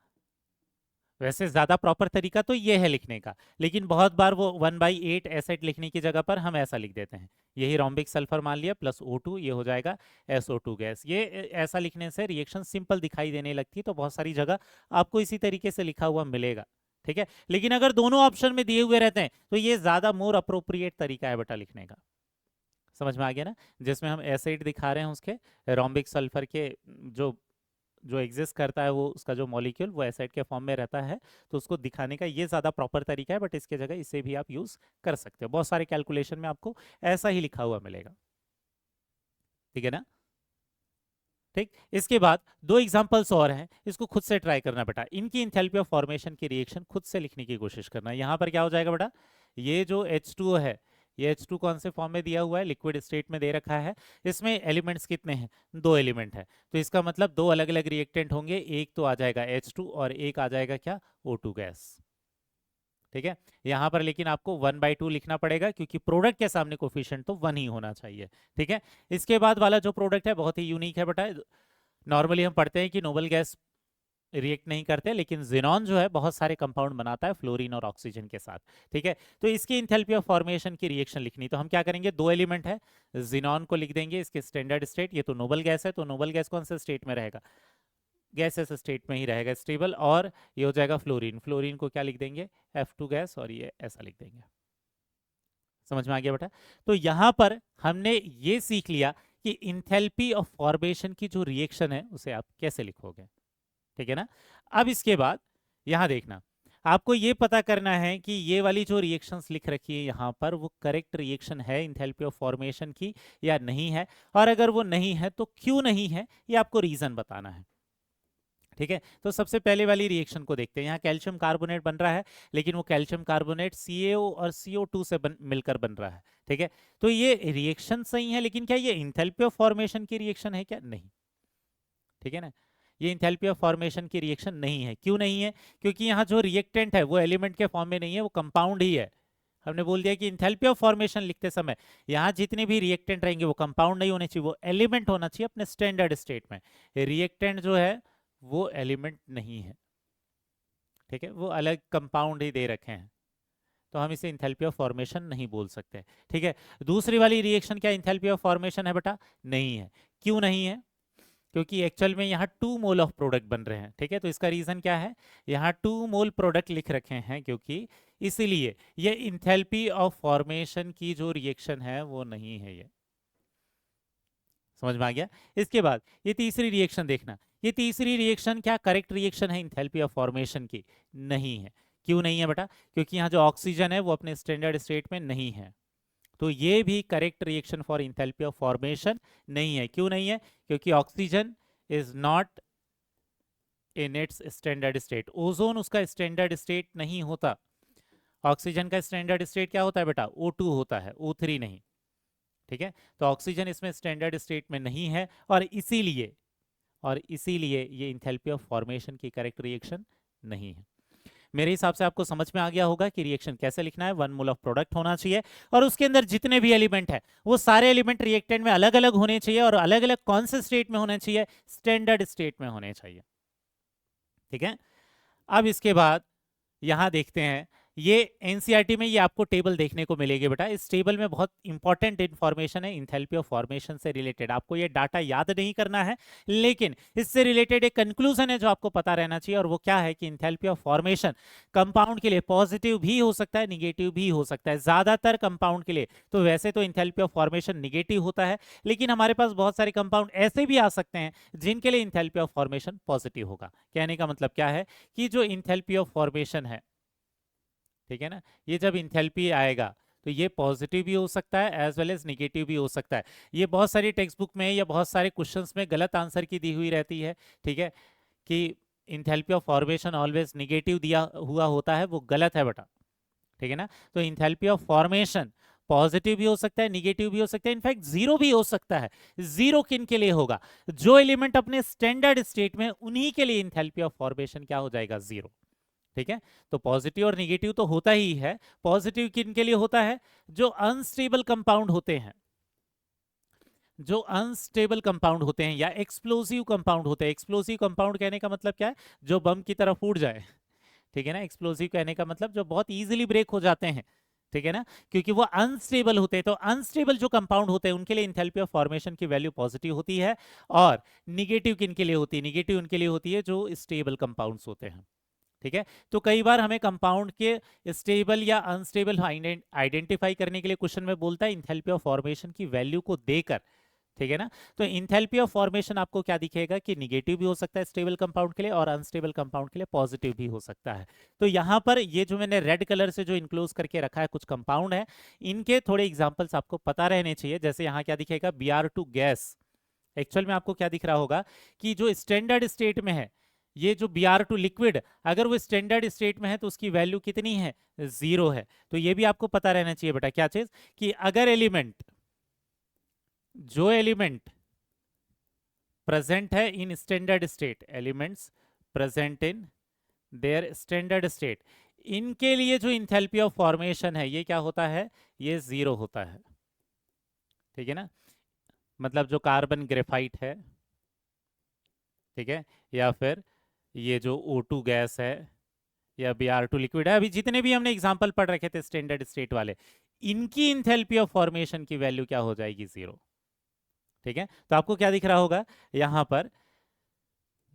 वैसे ज्यादा प्रॉपर तरीका तो ये है लिखने का, लेकिन बहुत बार वो 1/8 एसिड लिखने की जगह पर हम ऐसा लिख देते हैं। यही रोम्बिक सल्फर मान लिया प्लस O2, ये हो जाएगा SO2 गैस। ये ऐसा लिखने से रिएक्शन सिंपल दिखाई देने लगती है, तो बहुत सारी जगह आपको इसी तरीके से लिखा हुआ मिलेगा। ठीक है, लेकिन अगर दोनों ऑप्शन में दिए हुए रहते हैं, तो ये ज्यादा मोर अप्रोप्रिएट तरीका है बेटा लिखने का। समझ में आ गया ना, जिसमें हम एसिड दिखा रहे हैं, उसके रोम्बिक सल्फर के जो जो एग्जिस्ट करता है, वो उसका जो मॉलिक्यूल वो एसिड के फॉर्म में रहता है, तो उसको दिखाने का ये ज़्यादा प्रॉपर तरीका है। बट इसके जगह इसे भी आप यूज़ कर सकते हो, बहुत सारे कैलकुलेशन में आपको ऐसा ही लिखा हुआ मिलेगा। ठीक है ना, ठीक। इसके बाद 2 एग्जांपल्स और हैं, इसको खुद से ट्राई करना बेटा। इनकी इंथैल्पी ऑफ फॉर्मेशन की रिएक्शन खुद से लिखने की कोशिश करना। यहाँ पर क्या हो जाएगा बेटा, ये जो H2O है, ये H2 कौन से फॉर्म में दिया हुआ है, लिक्विड स्टेट में दे रखा है। इसमें एलिमेंट्स कितने हैं, 2 एलिमेंट है, तो इसका मतलब 2 अलग अलग रिएक्टेंट होंगे। एक तो आ जाएगा H2 और एक आ जाएगा क्या, O2 गैस। ठीक है, यहां पर लेकिन आपको 1/2 लिखना पड़ेगा, क्योंकि प्रोडक्ट के सामने कोफिशिएंट तो 1 ही होना चाहिए। ठीक है, इसके बाद वाला जो प्रोडक्ट है बहुत ही यूनिक है बेटा। नॉर्मली हम पढ़ते हैं कि नोबल गैस रिएक्ट नहीं करते, लेकिन जिनॉन जो है बहुत सारे कंपाउंड बनाता है फ्लोरीन और ऑक्सीजन के साथ। ठीक है, तो इसकी इंथैल्पी ऑफ फॉर्मेशन की रिएक्शन लिखनी, तो हम क्या करेंगे, 2 एलिमेंट है, जिनॉन को लिख देंगे, इसके स्टैंडर्ड स्टेट, ये तो नोबल गैस है, तो नोबल गैस कौन से स्टेट में रहेगा, गैसेस स्टेट में ही रहेगा, स्टेबल। और ये हो जाएगा फ्लोरीन, फ्लोरीन को क्या लिख देंगे, F2 गैस, और ये ऐसा लिख देंगे। समझ में आ गया बेटा। तो यहां पर हमने ये सीख लिया कि इंथैल्पी ऑफ फॉर्मेशन की जो रिएक्शन है उसे आप कैसे लिखोगे। ठीक है ना, अब इसके बाद यहां देखना, आपको ये पता करना है कि ये वाली जो रिएक्शंस लिख रखी है यहाँ पर वो करेक्ट रिएक्शन है इंथैल्पी ऑफ फॉर्मेशन की या नहीं है, और अगर वो नहीं है तो क्यों नहीं है, ये आपको रीजन बताना है। ठीक है, तो सबसे पहले वाली रिएक्शन को देखते हैं। यहाँ कैल्शियम कार्बोनेट बन रहा है, लेकिन वो कैल्शियम कार्बोनेट CaO और CO2 से मिलकर बन रहा है। ठीक है, तो ये रिएक्शन सही है, लेकिन क्या ये इंथैल्पी ऑफ फॉर्मेशन की रिएक्शन है क्या? नहीं। ठीक है ना, ये इंथैल्पी ऑफ फॉर्मेशन की रिएक्शन नहीं है। क्यों नहीं है? क्योंकि यहाँ जो रिएक्टेंट है वो एलिमेंट के फॉर्म में नहीं है, वो कंपाउंड ही है। हमने बोल दिया कि इंथैल्पी ऑफ फॉर्मेशन लिखते समय यहाँ जितने भी रिएक्टेंट रहेंगे वो कंपाउंड नहीं होने चाहिए, वो एलिमेंट होना चाहिए अपने स्टैंडर्ड स्टेट में। रिएक्टेंट जो है वो एलिमेंट नहीं है। ठीक है, वो अलग कंपाउंड ही दे रखे हैं, तो हम इसे इंथैल्पी ऑफ फॉर्मेशन नहीं बोल सकते। ठीक है, दूसरी वाली रिएक्शन क्या इंथैल्पी ऑफ फॉर्मेशन है बेटा? नहीं है। क्यों नहीं है? क्योंकि एक्चुअल में यहाँ 2 मोल ऑफ प्रोडक्ट बन रहे हैं। ठीक है, तो इसका रीजन क्या है? यहाँ 2 मोल प्रोडक्ट लिख रखे हैं, क्योंकि इसलिए ये इंथैल्पी ऑफ फॉर्मेशन की जो रिएक्शन है वो नहीं है। ये समझ में आ गया? इसके बाद ये तीसरी रिएक्शन देखना। ये तीसरी रिएक्शन क्या करेक्ट रिएक्शन है इंथैल्पी ऑफ फॉर्मेशन की? नहीं है। क्यों नहीं है बेटा? क्योंकि यहाँ जो ऑक्सीजन है वो अपने स्टैंडर्ड स्टेट में नहीं है, तो ये भी correct reaction for enthalpy of formation नहीं है। क्यों नहीं है? क्योंकि oxygen is not in its standard state. Ozone उसका स्टैंडर्ड स्टेट नहीं होता। ऑक्सीजन का स्टैंडर्ड स्टेट क्या होता है बेटा? O2 होता है, O3 नहीं। ठीक है, तो ऑक्सीजन इसमें स्टैंडर्ड स्टेट में नहीं है, और इसीलिए ये इंथैल्पी ऑफ फॉर्मेशन की करेक्ट रिएक्शन नहीं है। मेरे हिसाब से आपको समझ में आ गया होगा कि रिएक्शन कैसे लिखना है। 1 मोल ऑफ प्रोडक्ट होना चाहिए, और उसके अंदर जितने भी एलिमेंट है वो सारे एलिमेंट रिएक्टेंट में अलग अलग होने चाहिए, और अलग अलग कौन से स्टेट में होने चाहिए? स्टैंडर्ड स्टेट में होने चाहिए। ठीक है, अब इसके बाद यहां देखते हैं, ये एनसीईआरटी में ये आपको टेबल देखने को मिलेगी बेटा। इस टेबल में बहुत इंपॉर्टेंट इंफॉर्मेशन है इंथैल्पी ऑफ फॉर्मेशन से रिलेटेड। आपको ये डाटा याद नहीं करना है, लेकिन इससे रिलेटेड एक कंक्लूजन है जो आपको पता रहना चाहिए, और वो क्या है कि इंथैल्पी ऑफ फॉर्मेशन कंपाउंड के लिए पॉजिटिव भी हो सकता है, निगेटिव भी हो सकता है। ज्यादातर कंपाउंड के लिए तो वैसे तो इंथैल्पी ऑफ फॉर्मेशन निगेटिव होता है, लेकिन हमारे पास बहुत सारे कंपाउंड ऐसे भी आ सकते हैं जिनके लिए इंथैल्पी ऑफ फॉर्मेशन पॉजिटिव होगा। कहने का मतलब क्या है कि जो इंथैल्पी ऑफ फॉर्मेशन है, ठीक है ना, ये जब इंथैल्पी आएगा तो ये पॉजिटिव भी हो सकता है एज वेल एज निगेटिव भी हो सकता है। ये बहुत सारी टेक्स्ट बुक में या बहुत सारे क्वेश्चंस में गलत आंसर की दी हुई रहती है। ठीक है, कि enthalpy of formation always negative दिया हुआ होता है, वो गलत है बेटा। ठीक है ना, तो इंथैल्पी ऑफ फॉर्मेशन पॉजिटिव भी हो सकता है, निगेटिव भी हो सकता है, इनफैक्ट जीरो भी हो सकता है। जीरो किन के लिए होगा? जो एलिमेंट अपने स्टैंडर्ड स्टेट में, उन्हीं के लिए इंथैल्पी ऑफ फॉर्मेशन क्या हो जाएगा? जीरो। ठीक है, तो पॉजिटिव और निगेटिव तो होता ही है। पॉजिटिव किन के लिए होता है? जो अनस्टेबल कंपाउंड होते हैं, जो अनस्टेबल कंपाउंड होते हैं या एक्सप्लोसिव कंपाउंड होते हैं। एक्सप्लोसिव कंपाउंड कहने का मतलब क्या है? जो बम की तरह फूट जाए। ठीक है ना, एक्सप्लोसिव कहने का मतलब जो बहुत इजीली ब्रेक हो जाते हैं। ठीक है ना, क्योंकि वो अनस्टेबल होते हैं। तो अनस्टेबल जो कंपाउंड होते हैं उनके लिए इंथैल्पी ऑफ फॉर्मेशन की वैल्यू पॉजिटिव होती है, और निगेटिव किन के लिए होती है? निगेटिव उनके लिए होती है जो स्टेबल कंपाउंड्स होते हैं। ठीक है, तो कई बार हमें कंपाउंड के स्टेबल या अनस्टेबल आइडेंटिफाई करने के लिए क्वेश्चन में बोलता है इंथैल्पी ऑफ फॉर्मेशन की वैल्यू को देकर। ठीक है ना, तो इंथैल्पी ऑफ फॉर्मेशन आपको क्या दिखेगा कि निगेटिव भी हो सकता है स्टेबल कंपाउंड के लिए, और अनस्टेबल कंपाउंड के लिए पॉजिटिव भी हो सकता है। तो यहां पर ये जो मैंने रेड कलर से जो इंक्लोज करके रखा है कुछ कंपाउंड है, इनके थोड़े एग्जांपल्स आपको पता रहने चाहिए। जैसे यहाँ क्या दिखेगा? Br2 gas. एक्चुअल में आपको क्या दिख रहा होगा कि जो स्टैंडर्ड स्टेट में है, ये जो Br2 लिक्विड, अगर वो स्टैंडर्ड स्टेट में है तो उसकी वैल्यू कितनी है? जीरो है। तो ये भी आपको पता रहना चाहिए बेटा। क्या चीज? कि अगर जो एलिमेंट प्रेजेंट है in standard state, elements present in their standard state, इनके लिए जो इंथैल्पी ऑफ फॉर्मेशन है ये क्या होता है? ये जीरो होता है। ठीक है ना, मतलब जो कार्बन ग्रेफाइट है, ठीक है, या फिर ये जो O2 गैस है, या Br2 लिक्विड है, अभी जितने भी हमने एग्जांपल पढ़ रखे थे स्टैंडर्ड स्टेट वाले, इनकी इंथैल्पी ऑफ फॉर्मेशन की वैल्यू क्या हो जाएगी? जीरो। ठीक है, तो आपको क्या दिख रहा होगा यहां पर?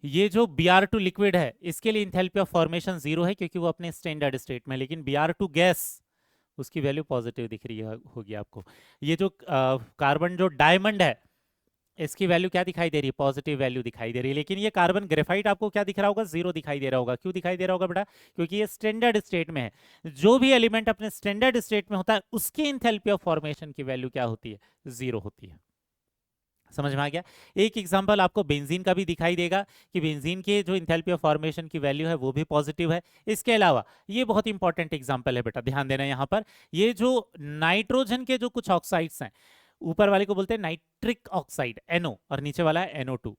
ये जो Br2 लिक्विड है इसके लिए इंथैल्पी ऑफ फॉर्मेशन जीरो है क्योंकि वो अपने स्टैंडर्ड स्टेट में, लेकिन Br2 गैस उसकी वैल्यू पॉजिटिव दिख रही होगी आपको। ये जो कार्बन जो डायमंड है, इसकी वैल्यू क्या दिखाई दे रही है, पॉजिटिव वैल्यू दिखाई दे रही है। लेकिन ये कार्बन ग्रेफाइट आपको क्या दिख रहा होगा, जीरो दिखाई दे रहा होगा। क्यों दिखाई दे रहा होगा बेटा, क्योंकि ये स्टैंडर्ड स्टेट में है। जो भी एलिमेंट अपने स्टैंडर्ड स्टेट में होता है उसकी इंथैल्पी ऑफ फॉर्मेशन की वैल्यू क्या होती है, जीरो होती है। समझ में आ गया। एक एग्जांपल आपको बेंजीन का भी दिखाई देगा कि बेंजीन के जो इंथैल्पी ऑफ फॉर्मेशन की वैल्यू है वो भी पॉजिटिव है। इसके अलावा ये बहुत इंपॉर्टेंट एग्जांपल है बेटा, ध्यान देना यहाँ पर। ये जो नाइट्रोजन के जो कुछ ऑक्साइड्स हैं, ऊपर वाले को बोलते हैं नाइट्रिक ऑक्साइड NO और नीचे वाला है NO2,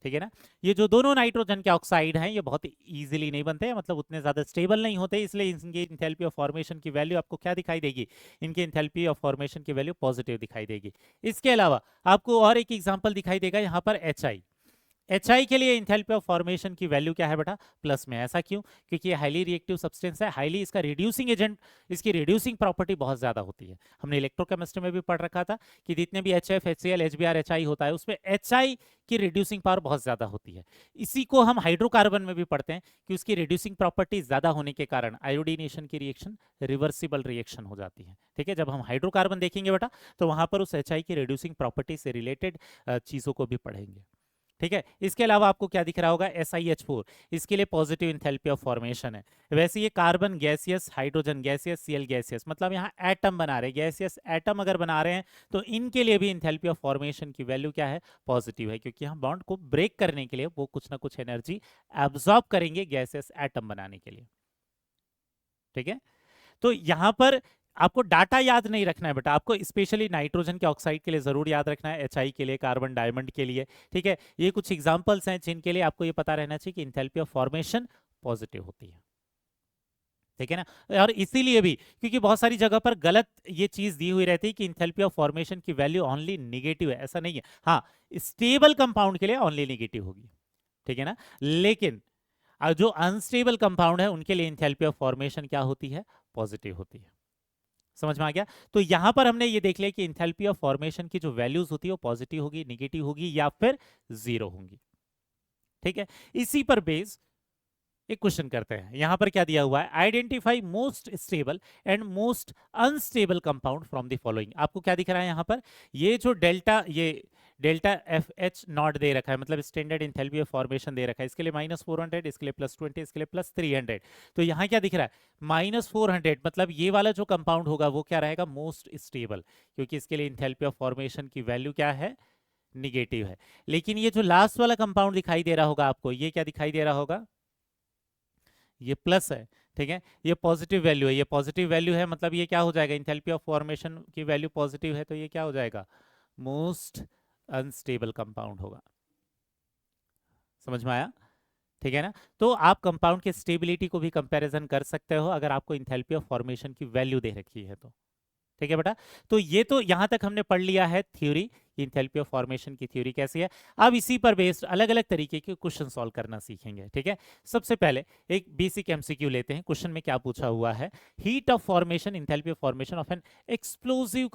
ठीक है ना। ये जो दोनों नाइट्रोजन के ऑक्साइड हैं ये बहुत इजीली नहीं बनते हैं, मतलब उतने ज्यादा स्टेबल नहीं होते, इसलिए इनकी इंथैल्पी ऑफ फॉर्मेशन की वैल्यू आपको क्या दिखाई देगी, इनकी इंथैल्पी ऑफ फॉर्मेशन की वैल्यू पॉजिटिव दिखाई देगी। इसके अलावा आपको और एक एग्जांपल दिखाई देगा यहाँ पर HI के लिए इंथैल्पी ऑफ फॉर्मेशन की वैल्यू क्या है बेटा, प्लस में। ऐसा क्यों, क्योंकि ये हाईली रिएक्टिव सब्सटेंस है, हाईली इसका रिड्यूसिंग एजेंट, इसकी रिड्यूसिंग प्रॉपर्टी बहुत ज्यादा होती है। हमने इलेक्ट्रोकेमिस्ट्री में भी पढ़ रखा था कि जितने भी HF HCl HBr HI होता है उसमें HI की रिड्यूसिंग पावर बहुत ज्यादा होती है। इसी को हम हाइड्रोकार्बन में भी पढ़ते हैं कि उसकी रिड्यूसिंग प्रॉपर्टी ज्यादा होने के कारण आयोडीनेशन की रिएक्शन रिवर्सिबल रिएक्शन हो जाती है। ठीक है, जब हम हाइड्रोकार्बन देखेंगे बेटा तो वहां पर उस HI की रिड्यूसिंग प्रॉपर्टी से रिलेटेड चीजों को भी पढ़ेंगे। ठीक है, इसके अलावा आपको क्या दिख रहा होगा, SiH4, इसके लिए पॉजिटिव इंथैल्पी ऑफ फॉर्मेशन है। वैसे ये carbon gaseous, hydrogen gaseous, Cl gaseous, मतलब यहाँ एटम बना रहे हैं, गैसियस एटम अगर बना रहे हैं तो इनके लिए भी इंथैल्पी ऑफ फॉर्मेशन की वैल्यू क्या है, पॉजिटिव है, क्योंकि हम बॉन्ड को ब्रेक करने के लिए वो कुछ ना कुछ एनर्जी एब्जॉर्ब करेंगे गैसियस एटम बनाने के लिए। ठीक है, तो यहां पर आपको डाटा याद नहीं रखना है बेटा, आपको स्पेशली नाइट्रोजन के ऑक्साइड के लिए जरूर याद रखना है, HI के लिए, कार्बन डायमंड के लिए। ठीक है, ये कुछ एग्जांपल्स हैं जिनके लिए आपको ये पता रहना चाहिए कि इंथैल्पी ऑफ फॉर्मेशन पॉजिटिव होती है। ठीक है ना, और इसीलिए भी क्योंकि बहुत सारी जगह पर गलत ये चीज दी हुई रहती है कि इंथैल्पी ऑफ फॉर्मेशन की वैल्यू ओनली निगेटिव है, ऐसा नहीं है। हाँ, स्टेबल कंपाउंड के लिए ओनली निगेटिव होगी, ठीक है ना, लेकिन जो अनस्टेबल कंपाउंड है उनके लिए इंथैल्पी ऑफ फॉर्मेशन क्या होती है, पॉजिटिव होती है। समझ में आ गया। तो यहां पर हमने ये देख लिया कि इंथैल्पी ऑफ फॉर्मेशन की जो वैल्यूज होती है वो पॉजिटिव होगी, निगेटिव होगी या फिर जीरो होंगी। ठीक है, इसी पर बेस एक क्वेश्चन करते हैं। यहां पर क्या दिया हुआ है, identify most stable and most unstable compound from the following. आपको क्या दिख रहा है यहां पर, ये जो डेल्टा FH नॉट दे रखा है, मतलब स्टैंडर्ड इंथैल्पी ऑफ फॉर्मेशन दे रखा है, इसके लिए -400, इसके लिए +20, इसके लिए +300। तो यहाँ क्या दिख रहा है, -400, मतलब ये वाला जो कंपाउंड होगा वो क्या रहेगा, मोस्ट स्टेबल, क्योंकि इसके लिए इंथैल्पी ऑफ फॉर्मेशन की वैल्यू क्या है, निगेटिव है। लेकिन ये जो लास्ट वाला कंपाउंड दिखाई दे रहा होगा आपको, ये क्या दिखाई दे रहा होगा, ये प्लस है। ठीक है, ये पॉजिटिव वैल्यू है, ये पॉजिटिव वैल्यू है, मतलब ये क्या हो जाएगा, इंथैल्पी ऑफ फॉर्मेशन की वैल्यू पॉजिटिव है, तो ये क्या हो जाएगा, मोस्ट अनस्टेबल कंपाउंड होगा। समझ में आया। ठीक है ना, तो आप कंपाउंड के स्टेबिलिटी को भी कंपैरिजन कर सकते हो अगर आपको इंथैल्पी ऑफ फॉर्मेशन की वैल्यू दे रखी है तो। ठीक है बेटा, तो ये तो यहां तक हमने पढ़ लिया है थ्योरी, इंथैल्पी ऑफ फॉर्मेशन की थ्योरी कैसी है। अब इसी पर बेस्ड अलग अलग तरीके के क्वेश्चन सॉल्व करना सीखेंगे। ठीक है, सबसे पहले एक बेसिक MCQ लेते हैं। क्वेश्चन में क्या पूछा हुआ है, heat of formation, enthalpy of formation of an explosive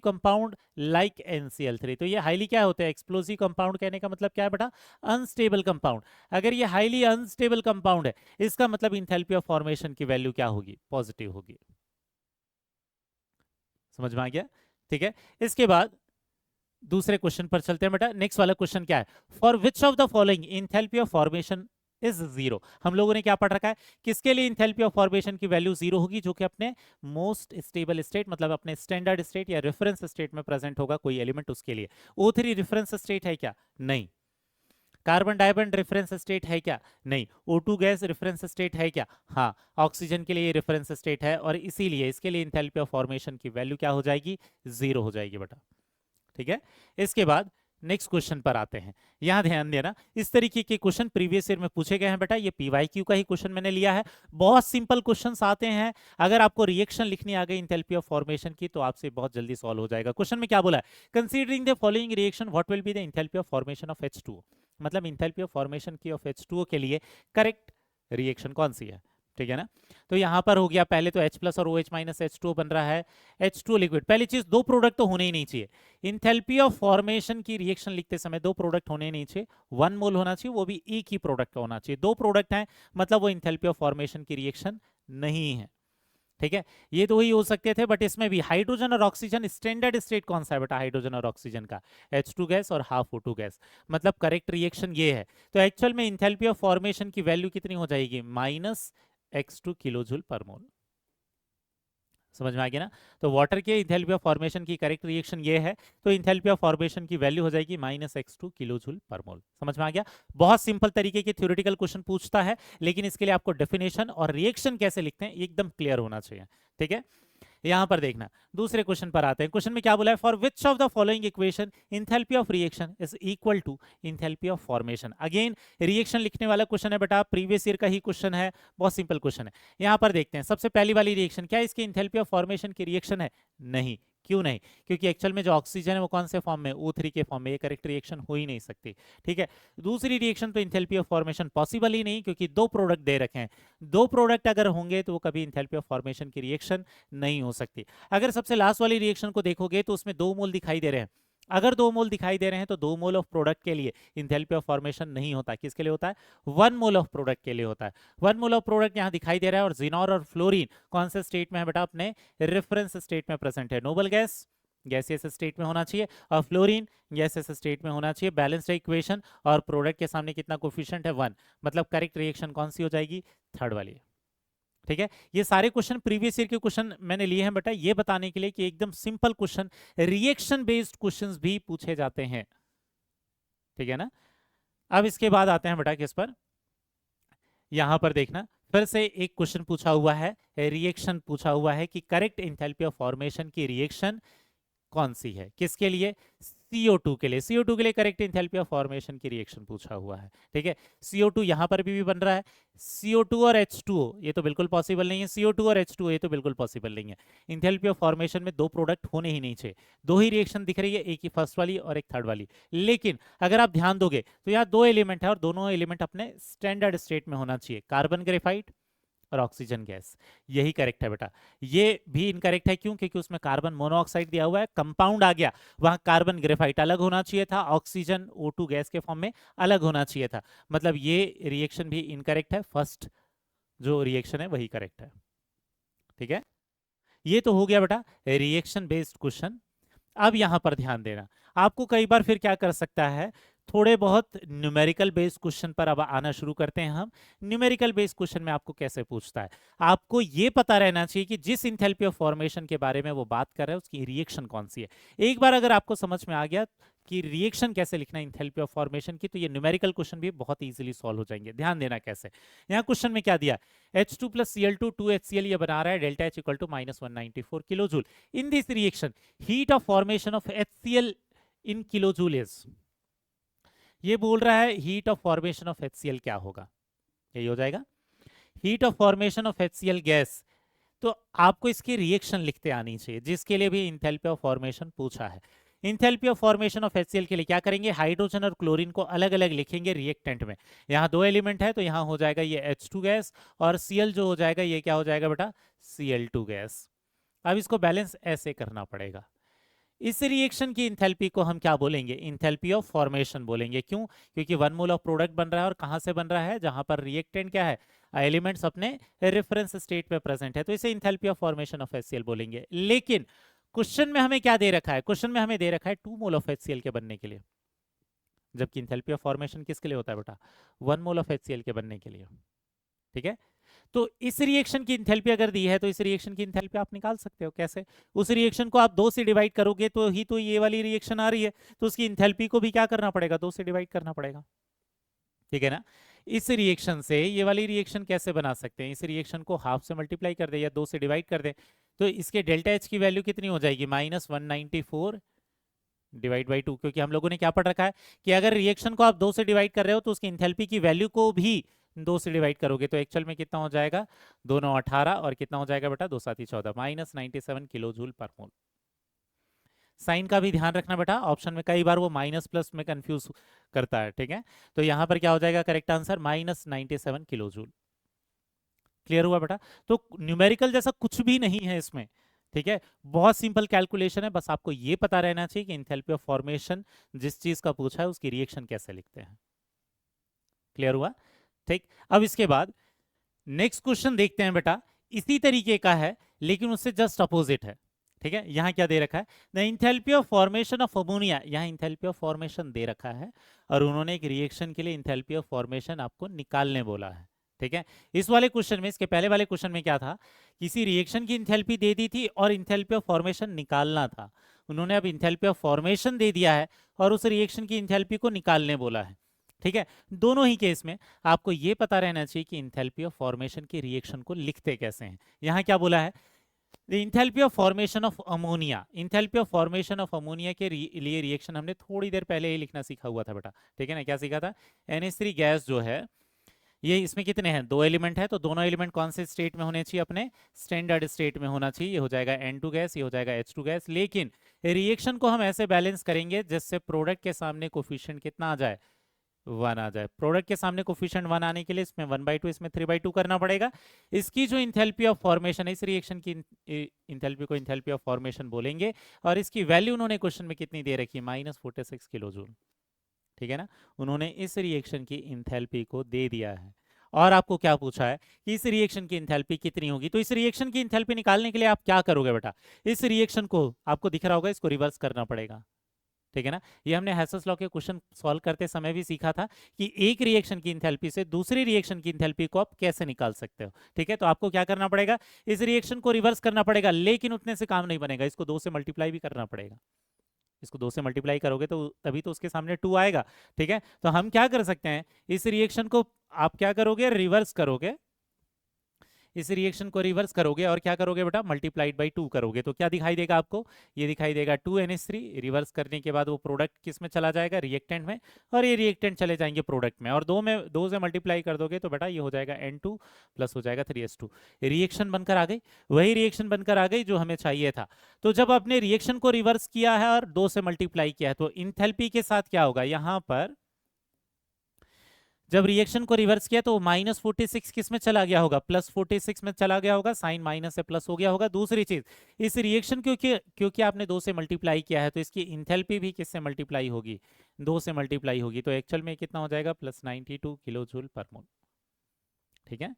compound like NCl3। तो ये हाईली क्या होता है, एक्सप्लोसिव कंपाउंड कहने का मतलब क्या है बेटा, अनस्टेबल कंपाउंड। अगर ये हाईली अनस्टेबल कंपाउंड है इसका मतलब इंथैल्पी ऑफ फॉर्मेशन की वैल्यू क्या होगी, पॉजिटिव होगी। समझ में आ गया। ठीक है, इसके बाद दूसरे क्वेश्चन पर चलते हैं बेटा। नेक्स्ट वाला क्वेश्चन क्या है, for which of the following enthalpy of formation is zero. हम लोगों ने क्या पढ़ रखा है, किसके लिए इंथैल्पी ऑफ फॉर्मेशन की वैल्यू जीरो होगी, जो कि अपने मोस्ट स्टेबल स्टेट, मतलब अपने स्टैंडर्ड स्टेट या रेफरेंस स्टेट में प्रेजेंट होगा कोई एलिमेंट, उसके लिए। O3 रेफरेंस स्टेट है क्या, नहीं। कार्बन डायमंड रेफरेंस स्टेट है क्या, नहीं। O2 गैस रेफरेंस स्टेट है क्या, हाँ। ऑक्सीजन के लिए रेफरेंस स्टेट है और इसीलिए इसके लिए इंथैल्पी ऑफ फॉर्मेशन की वैल्यू क्या हो जाएगी, जीरो हो जाएगी बेटा। ठीक है, इसके बाद नेक्स्ट क्वेश्चन पर आते हैं। यहां ध्यान देना, इस तरीके के क्वेश्चन प्रीवियस ईयर में पूछे गए हैं बेटा। ये PYQ का ही क्वेश्चन मैंने लिया है, बहुत सिंपल क्वेश्चंस आते हैं। अगर आपको रिएक्शन लिखनी आ गई इंथैल्पी ऑफ फॉर्मेशन की तो आपसे बहुत जल्दी सॉल्व हो जाएगा। क्वेश्चन में क्या बोला है, considering the following reaction what will be the enthalpy of formation of H2O। मतलब इंथैल्पी ऑफ फॉर्मेशन की ऑफ H2O के लिए करेक्ट रिएक्शन कौन सी है। ठीक है ना, तो यहां पर हो गया, पहले तो H+ और OH- H2O बन रहा है, H2O लिक्विड। पहली चीज, दो प्रोडक्ट तो होने ही नहीं चाहिए। इंथैल्पी ऑफ फॉर्मेशन की रिएक्शन लिखते समय दो प्रोडक्ट होने नहीं चाहिए, 1 मोल होना चाहिए, वो भी एक ही प्रोडक्ट का होना चाहिए। दो प्रोडक्ट हैं मतलब वो इंथैल्पी ऑफ फॉर्मेशन की रिएक्शन नहीं है। ठीक है, ये तो वही हो सकते थे, बट इसमें भी हाइड्रोजन और ऑक्सीजन, स्टैंडर्ड स्टेट कौन सा है बेटा हाइड्रोजन और ऑक्सीजन का? H2 गैस और हाफ O2 गैस, मतलब करेक्ट रिएक्शन ये है। तो एक्चुअल में इंथैल्पी ऑफ फॉर्मेशन की वैल्यू कितनी हो जाएगी? -x2 किलो जूल पर मोल। समझ में आ गया ना? तो वाटर के इंथैल्पी ऑफ फॉर्मेशन की करेक्ट रिएक्शन ये है, तो इंथैल्पी ऑफ फॉर्मेशन की वैल्यू हो जाएगी -x2 किलो जूल पर मोल। समझ में आ गया? बहुत सिंपल तरीके के थ्योरेटिकल क्वेश्चन पूछता है, लेकिन इसके लिए आपको डेफिनेशन और रिएक्शन कैसे लिखते हैं एकदम क्लियर होना चाहिए। ठीक है, यहां पर देखना, दूसरे क्वेश्चन पर आते हैं। क्वेश्चन में क्या बोला है? For which of the following equation enthalpy of reaction is equal to enthalpy of formation. Again reaction लिखने वाला क्वेश्चन है बेटा, प्रीवियस ईयर का ही क्वेश्चन है, बहुत सिंपल क्वेश्चन है। यहां पर देखते हैं सबसे पहली वाली रिएक्शन, क्या इसकी इंथैल्पी ऑफ फॉर्मेशन की रिएक्शन है? नहीं। क्यों नहीं? क्योंकि एक्चुअल में जो ऑक्सीजन है वो कौन से फॉर्म में? O3 के फॉर्म में, ये करेक्ट रिएक्शन हो ही नहीं सकती। ठीक है, दूसरी रिएक्शन तो इंथैल्पी ऑफ फॉर्मेशन पॉसिबल ही नहीं, क्योंकि दो प्रोडक्ट दे रखे हैं, दो प्रोडक्ट अगर होंगे तो वो कभी इंथैल्पी ऑफ फॉर्मेशन की रिएक्शन नहीं हो सकती। अगर सबसे लास्ट वाली रिएक्शन को देखोगे तो उसमें 2 मोल दिखाई दे रहे हैं, अगर 2 मोल दिखाई दे रहे हैं तो 2 मोल ऑफ प्रोडक्ट के लिए इंथैल्पी ऑफ फॉर्मेशन नहीं होता। किसके लिए होता है? 1 मोल ऑफ प्रोडक्ट के लिए होता है। 1 मोल ऑफ प्रोडक्ट यहां दिखाई दे रहा है, और जिनोर और फ्लोरीन कौन से स्टेट में है बेटा? अपने रेफरेंस स्टेट में प्रेजेंट है। नोबल गैस गैसियस स्टेट में होना चाहिए, और फ्लोरीन गैसियस स्टेट में होना चाहिए। बैलेंस्ड इक्वेशन, और प्रोडक्ट के सामने कितना कोफिशिएंट है? 1, मतलब करेक्ट रिएक्शन कौन सी हो जाएगी? थर्ड वाली। ठीक है, ये सारे क्वेश्चन प्रीवियस ईयर के क्वेश्चन मैंने लिए हैं बेटा, ये बताने के लिए कि एकदम simple question, reaction based questions भी पूछे जाते हैं। ठीक है ना? अब इसके बाद आते हैं बेटा किस पर, यहां पर देखना, फिर से एक क्वेश्चन पूछा हुआ है, रिएक्शन पूछा हुआ है कि करेक्ट इंथैल्पी ऑफ फॉर्मेशन की रिएक्शन कौन सी है? किसके लिए? CO2 के लिए। CO2 के लिए करेक्ट इंथैल्पी ऑफ फॉर्मेशन की रिएक्शन पूछा हुआ है। ठीक है, CO2 यहां पर भी बन रहा है, CO2 और H2O ये तो बिल्कुल पॉसिबल नहीं है, CO2 और H2O ये तो बिल्कुल पॉसिबल नहीं है। इंथैल्पी ऑफ फॉर्मेशन में दो प्रोडक्ट होने ही नहीं चाहिए, दो ही रिएक्शन दिख रही है, एक ही फर्स्ट वाली और एक थर्ड वाली। लेकिन अगर आप ध्यान दोगे तो यहाँ दो एलिमेंट है, और दोनों एलिमेंट अपने स्टैंडर्ड स्टेट में होना चाहिए, कार्बन ग्रेफाइट और ऑक्सीजन गैस। यही करेक्ट है बेटा। ये भी इनकरेक्ट है, क्यों? क्योंकि उसमें कार्बन मोनोऑक्साइड दिया हुआ है, कंपाउंड आ गया, वहां कार्बन ग्रेफाइट अलग होना चाहिए था, ऑक्सीजन O2 गैस के फॉर्म में अलग होना चाहिए था, मतलब ये रिएक्शन भी इनकरेक्ट है। फर्स्ट जो रिएक्शन है वही करेक्ट है। ठीक है, ये तो हो गया बेटा रिएक्शन बेस्ड क्वेश्चन। अब यहां पर ध्यान देना, आपको कई बार फिर क्या कर सकता है, थोड़े बहुत न्यूमेरिकल बेस्ड क्वेश्चन पर अब आना शुरू करते हैं हम। न्यूमेरिकल बेस्ड क्वेश्चन में आपको कैसे पूछता है, आपको ये पता रहना चाहिए कि जिस इंथैल्पी ऑफ फॉर्मेशन के बारे में वो बात कर रहे हैं उसकी रिएक्शन कौन सी है। एक बार अगर आपको समझ में आ गया कि रिएक्शन कैसे लिखना है इंथैल्पी ऑफ फॉर्मेशन की, तो ये न्यूमेरिकल क्वेश्चन भी बहुत इजीली सॉल्व हो जाएंगे। ध्यान देना कैसे, यहाँ क्वेश्चन में क्या दिया, H2 + Cl2 2HCl ये बना रहा है, delta H = -194 kilo joule. In this reaction heat of formation of HCl in kilo joule is, ये बोल रहा है heat of formation of HCl क्या होगा, यही हो जाएगा heat of formation of HCl gas. तो आपको इसकी रिएक्शन लिखते आनी चाहिए, जिसके लिए भी इंथैल्पी ऑफ फॉर्मेशन पूछा है। Enthalpy of formation of HCl के लिए क्या करेंगे, हाइड्रोजन और क्लोरीन को अलग अलग लिखेंगे रिएक्टेंट में। यहाँ दो एलिमेंट है तो यहाँ हो जाएगा ये H2 गैस, और Cl जो हो जाएगा ये क्या हो जाएगा बेटा, Cl2 गैस। अब इसको बैलेंस ऐसे करना पड़ेगा। इस रिएक्शन की इंथैल्पी को हम क्या बोलेंगे, इंथैल्पी ऑफ फॉर्मेशन बोलेंगे। क्यों? क्योंकि 1 मोल ऑफ प्रोडक्ट बन रहा है, और कहां से बन रहा है, जहां पर रिएक्टेंट क्या है, एलिमेंट्स अपने रेफरेंस स्टेट में प्रेजेंट है, तो इसे enthalpy of formation of HCl बोलेंगे। लेकिन क्वेश्चन में हमें क्या दे रखा है, क्वेश्चन में हमें दे रखा है 2 मोल ऑफ HCl के बनने के लिए, जबकि इंथैल्पी ऑफ फॉर्मेशन किसके लिए होता है बेटा, 1 मोल ऑफ HCl के बनने के लिए। ठीक है, तो इस रिएक्शन की इंथैल्पी अगर दी है तो इस रिएक्शन की इंथैल्पी आप निकाल सकते हो। कैसे? उस रिएक्शन को आप 2 से डिवाइड करोगे तो ही तो ये वाली रिएक्शन आ रही है, तो उसकी इंथैल्पी को भी क्या करना पड़ेगा, 2 से डिवाइड करना पड़ेगा। ठीक है ना? इस रिएक्शन से ये वाली रिएक्शन कैसे बना सकते हैं, इस रिएक्शन को हाफ से मल्टीप्लाई कर दे या 2 से डिवाइड कर दे, तो इसके डेल्टा H की वैल्यू कितनी हो जाएगी, -194 डिवाइड बाई 2। क्योंकि हम लोगों ने क्या पढ़ रखा है कि अगर रिएक्शन को आप 2 से डिवाइड कर रहे हो तो उसकी इंथैल्पी की वैल्यू को भी 2 से डिवाइड करोगे, तो एक्चुअल में कितना हो जाएगा, 2 9 18, और कितना हो जाएगा बेटा, 2 7 14, -97 किलो जूल पर मोल। साइन का भी ध्यान रखना बेटा, ऑप्शन में कई बार वो माइनस प्लस में कंफ्यूज करता है। ठीक है, तो यहां पर क्या हो जाएगा correct answer, -97 kilo joule. Clear हुआ बेटा? तो न्यूमेरिकल जैसा कुछ भी नहीं है इसमें। ठीक है, बहुत सिंपल कैलकुलेशन है, बस आपको ये पता रहना चाहिए कि इंथैल्पी ऑफ फॉर्मेशन जिस चीज का पूछा है उसकी रिएक्शन कैसे लिखते हैं। क्लियर हुआ? ठीक, अब इसके बाद नेक्स्ट क्वेश्चन देखते हैं बेटा, इसी तरीके का है, लेकिन उससे जस्ट अपोजिट है। ठीक है, यहाँ क्या दे रखा है, the enthalpy of formation of ammonia, यहाँ इंथैल्पी ऑफ फॉर्मेशन दे रखा है और उन्होंने एक रिएक्शन के लिए इंथैल्पी ऑफ फॉर्मेशन आपको निकालने बोला है। ठीक है, इस वाले क्वेश्चन में, इसके पहले वाले क्वेश्चन में क्या था, किसी रिएक्शन की इंथैल्पी दे दी थी और इंथैल्पी ऑफ फॉर्मेशन निकालना था। उन्होंने अब इंथैल्पी ऑफ फॉर्मेशन दे दिया है और उस रिएक्शन की इंथैल्पी को निकालने बोला है। ठीक है, दोनों ही केस में आपको ये पता रहना चाहिए कि इंथैल्पी ऑफ फॉर्मेशन की रिएक्शन को लिखते कैसे हैं। यहाँ क्या बोला है, the enthalpy of formation of ammonia, enthalpy of formation of ammonia के लिए रिएक्शन हमने थोड़ी देर पहले ही लिखना सीखा हुआ था बेटा। ठीक है ना, क्या सीखा था, NH3 गैस जो है, ये इसमें कितने हैं, 2 एलिमेंट है, तो दोनों एलिमेंट कौन से स्टेट में होने चाहिए, अपने स्टैंडर्ड स्टेट में होना चाहिए। ये हो जाएगा N2 गैस, ये हो जाएगा H2 गैस। लेकिन रिएक्शन को हम ऐसे बैलेंस करेंगे जिससे प्रोडक्ट के सामने कोफिशिएंट कितना आ जाए, 1 आ जाए। प्रोडक्ट के सामने कोफिशिएंट 1 आने के लिए इसमें 1/2, इसमें 3/2 करना पड़ेगा। इसकी जो इंथैल्पी ऑफ फॉर्मेशन है, इस रिएक्शन की इंथैल्पी को इंथैल्पी ऑफ फॉर्मेशन बोलेंगे और इसकी वैल्यू उन्होंने क्वेश्चन में कितनी दे रखी है, -46 किलो जूल। ठीक है ना, उन्होंने इस रिएक्शन की इंथैल्पी को दे दिया है और आपको क्या पूछा है कि इस रिएक्शन की इंथैल्पी कितनी होगी। तो इस रिएक्शन की इंथैल्पी निकालने के लिए आप क्या करोगे बेटा, इस रिएक्शन को आपको दिख रहा होगा, इसको रिवर्स करना पड़ेगा। ठीक है ना, ये हमने हेसल्स लॉ के क्वेश्चन सॉल्व करते समय भी सीखा था कि एक रिएक्शन की इंथैल्पी से दूसरी रिएक्शन की इंथैल्पी को आप कैसे निकाल सकते हो। ठीक है, तो आपको क्या करना पड़ेगा, इस रिएक्शन को रिवर्स करना पड़ेगा, लेकिन उतने से काम नहीं बनेगा, इसको 2 से मल्टीप्लाई भी करना पड़ेगा। इसको 2 से मल्टीप्लाई करोगे तो तभी तो उसके सामने 2 आएगा। ठीक है, तो हम क्या कर सकते हैं, इस रिएक्शन को आप क्या करोगे, रिवर्स करोगे, इस रिएक्शन को रिवर्स करोगे और क्या करोगे बेटा, मल्टीप्लाइड बाई 2 करोगे, तो क्या दिखाई देगा आपको, ये दिखाई देगा 2NH3। रिवर्स करने के बाद वो प्रोडक्ट किस में चला जाएगा, रिएक्टेंट में, और ये रिएक्टेंट चले जाएंगे प्रोडक्ट में, और 2 से मल्टीप्लाई कर दोगे तो बेटा ये हो जाएगा N2 प्लस हो जाएगा 3S2। रिएक्शन बनकर आ गई, वही रिएक्शन बनकर आ गई जो हमें चाहिए था। तो जब आपने रिएक्शन को रिवर्स किया है और 2 से मल्टीप्लाई किया है, तो इंथैल्पी के साथ क्या होगा, यहां पर जब रिएक्शन को रिवर्स किया तो -46 किस में चला गया होगा, +46 में चला गया होगा, साइन माइनस से प्लस हो गया होगा। दूसरी चीज, इस रिएक्शन क्योंकि आपने 2 से मल्टीप्लाई किया है तो इसकी इंथैल्पी भी किससे मल्टीप्लाई होगी, 2 से मल्टीप्लाई होगी, तो एक्चुअल में कितना हो जाएगा, +92 किलो जूल पर मोल। ठीक है,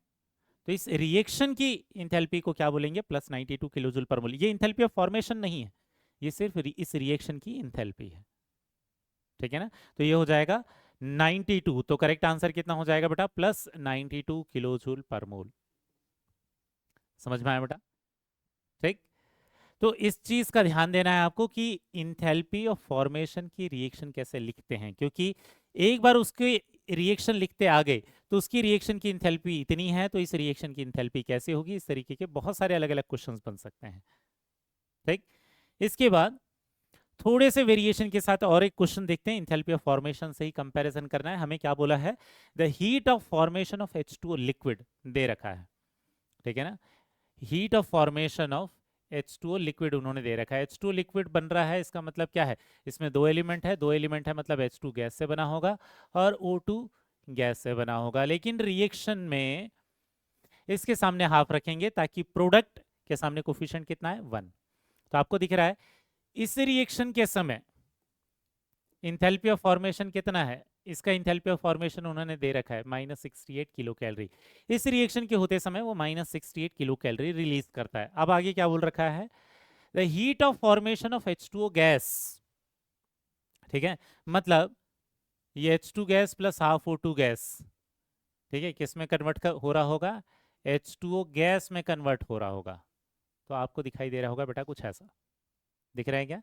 तो इस रिएक्शन की इंथैल्पी को क्या बोलेंगे, +92 किलो जूल पर मोल। ये इंथैल्पी ऑफ फॉर्मेशन नहीं है, ये सिर्फ इस रिएक्शन की इंथैल्पी है। ठीक है ना, तो ये हो जाएगा 92, तो करेक्ट आंसर कितना हो जाएगा बेटा, +92 किलो जूल पर मोल। समझ में आया बेटा, ठीक। तो इस चीज का ध्यान देना है आपको कि इंथैल्पी ऑफ फॉर्मेशन की रिएक्शन कैसे लिखते हैं, क्योंकि एक बार उसके रिएक्शन लिखते आ गए तो उसकी रिएक्शन की इंथैल्पी इतनी है तो इस रिएक्शन की इंथैल्पी कैसे होगी, इस तरीके के बहुत सारे अलग अलग क्वेश्चंस बन सकते हैं। ठीक, इसके बाद थोड़े से वेरिएशन के साथ और एक क्वेश्चन देखते हैं, इंथैल्पी ऑफ फॉर्मेशन से ही कंपैरिजन करना है हमें। क्या बोला है, the heat of formation of H2O liquid दे रखा है। ठीक है ना, heat of formation of H2O liquid उन्होंने दे रखा है। H2O लिक्विड बन रहा है, इसका मतलब क्या है, इसमें 2 एलिमेंट है, 2 एलिमेंट है मतलब H2 गैस से बना होगा और O2 गैस से बना होगा, लेकिन रिएक्शन में इसके सामने हाफ रखेंगे ताकि प्रोडक्ट के सामने कोफिशिएंट कितना है, 1। तो आपको दिख रहा है इस रिएक्शन के समय इंथैल्पी ऑफ फॉर्मेशन कितना है, इसका इंथैल्पी ऑफ फॉर्मेशन उन्होंने दे रखा है -68 किलो कैलोरी। इस रिएक्शन के होते समय वो -68 किलो कैलोरी रिलीज करता है। अब आगे क्या बोल रखा है, the heat of formation of H2O gas. ठीक है, मतलब ये H2 gas plus half O2 gas, ठीक है, किस में कन्वर्ट हो रहा होगा, H2O गैस में कन्वर्ट हो रहा होगा। तो आपको दिखाई दे रहा होगा बेटा कुछ ऐसा दिख रहा है क्या,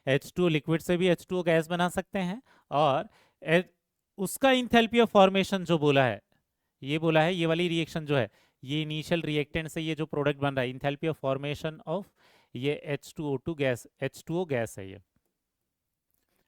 H2O लिक्विड से भी H2O गैस बना सकते हैं और उसका इंथैल्पी ऑफ फॉर्मेशन जो बोला है, ये बोला है ये वाली रिएक्शन जो है, ये इनिशियल रिएक्टेंट से ये जो प्रोडक्ट बन रहा है, इंथैल्पी ऑफ फॉर्मेशन ऑफ ये H2O2 गैस, H2O गैस है ये,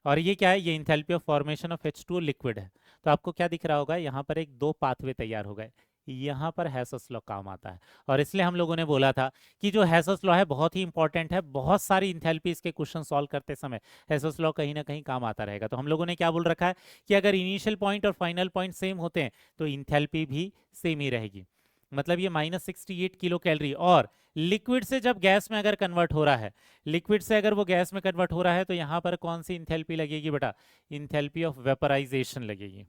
और ये क्या है, ये enthalpy of formation of H2O liquid है। तो आपको क्या दिख रहा होगा, यहाँ पर एक 2 पाथवे तैयार हो गए, यहाँ पर हेसल्स लॉ काम आता है। और इसलिए हम लोगों ने बोला था कि जो हेसल्स लॉ है बहुत ही इंपॉर्टेंट है, बहुत सारी इंथैल्पीज के क्वेश्चन सॉल्व करते समय हेसल्स लॉ कहीं ना कहीं काम आता रहेगा। तो हम लोगों ने क्या बोल रखा है कि अगर इनिशियल पॉइंट और फाइनल पॉइंट सेम होते हैं तो इंथैल्पी भी सेम ही रहेगी। मतलब ये -68 किलो कैलोरी, और लिक्विड से जब गैस में अगर कन्वर्ट हो रहा है, लिक्विड से अगर वो गैस में कन्वर्ट हो रहा है तो यहाँ पर कौन सी इंथैल्पी लगेगी बेटा, इंथैल्पी ऑफ वेपराइजेशन लगेगी।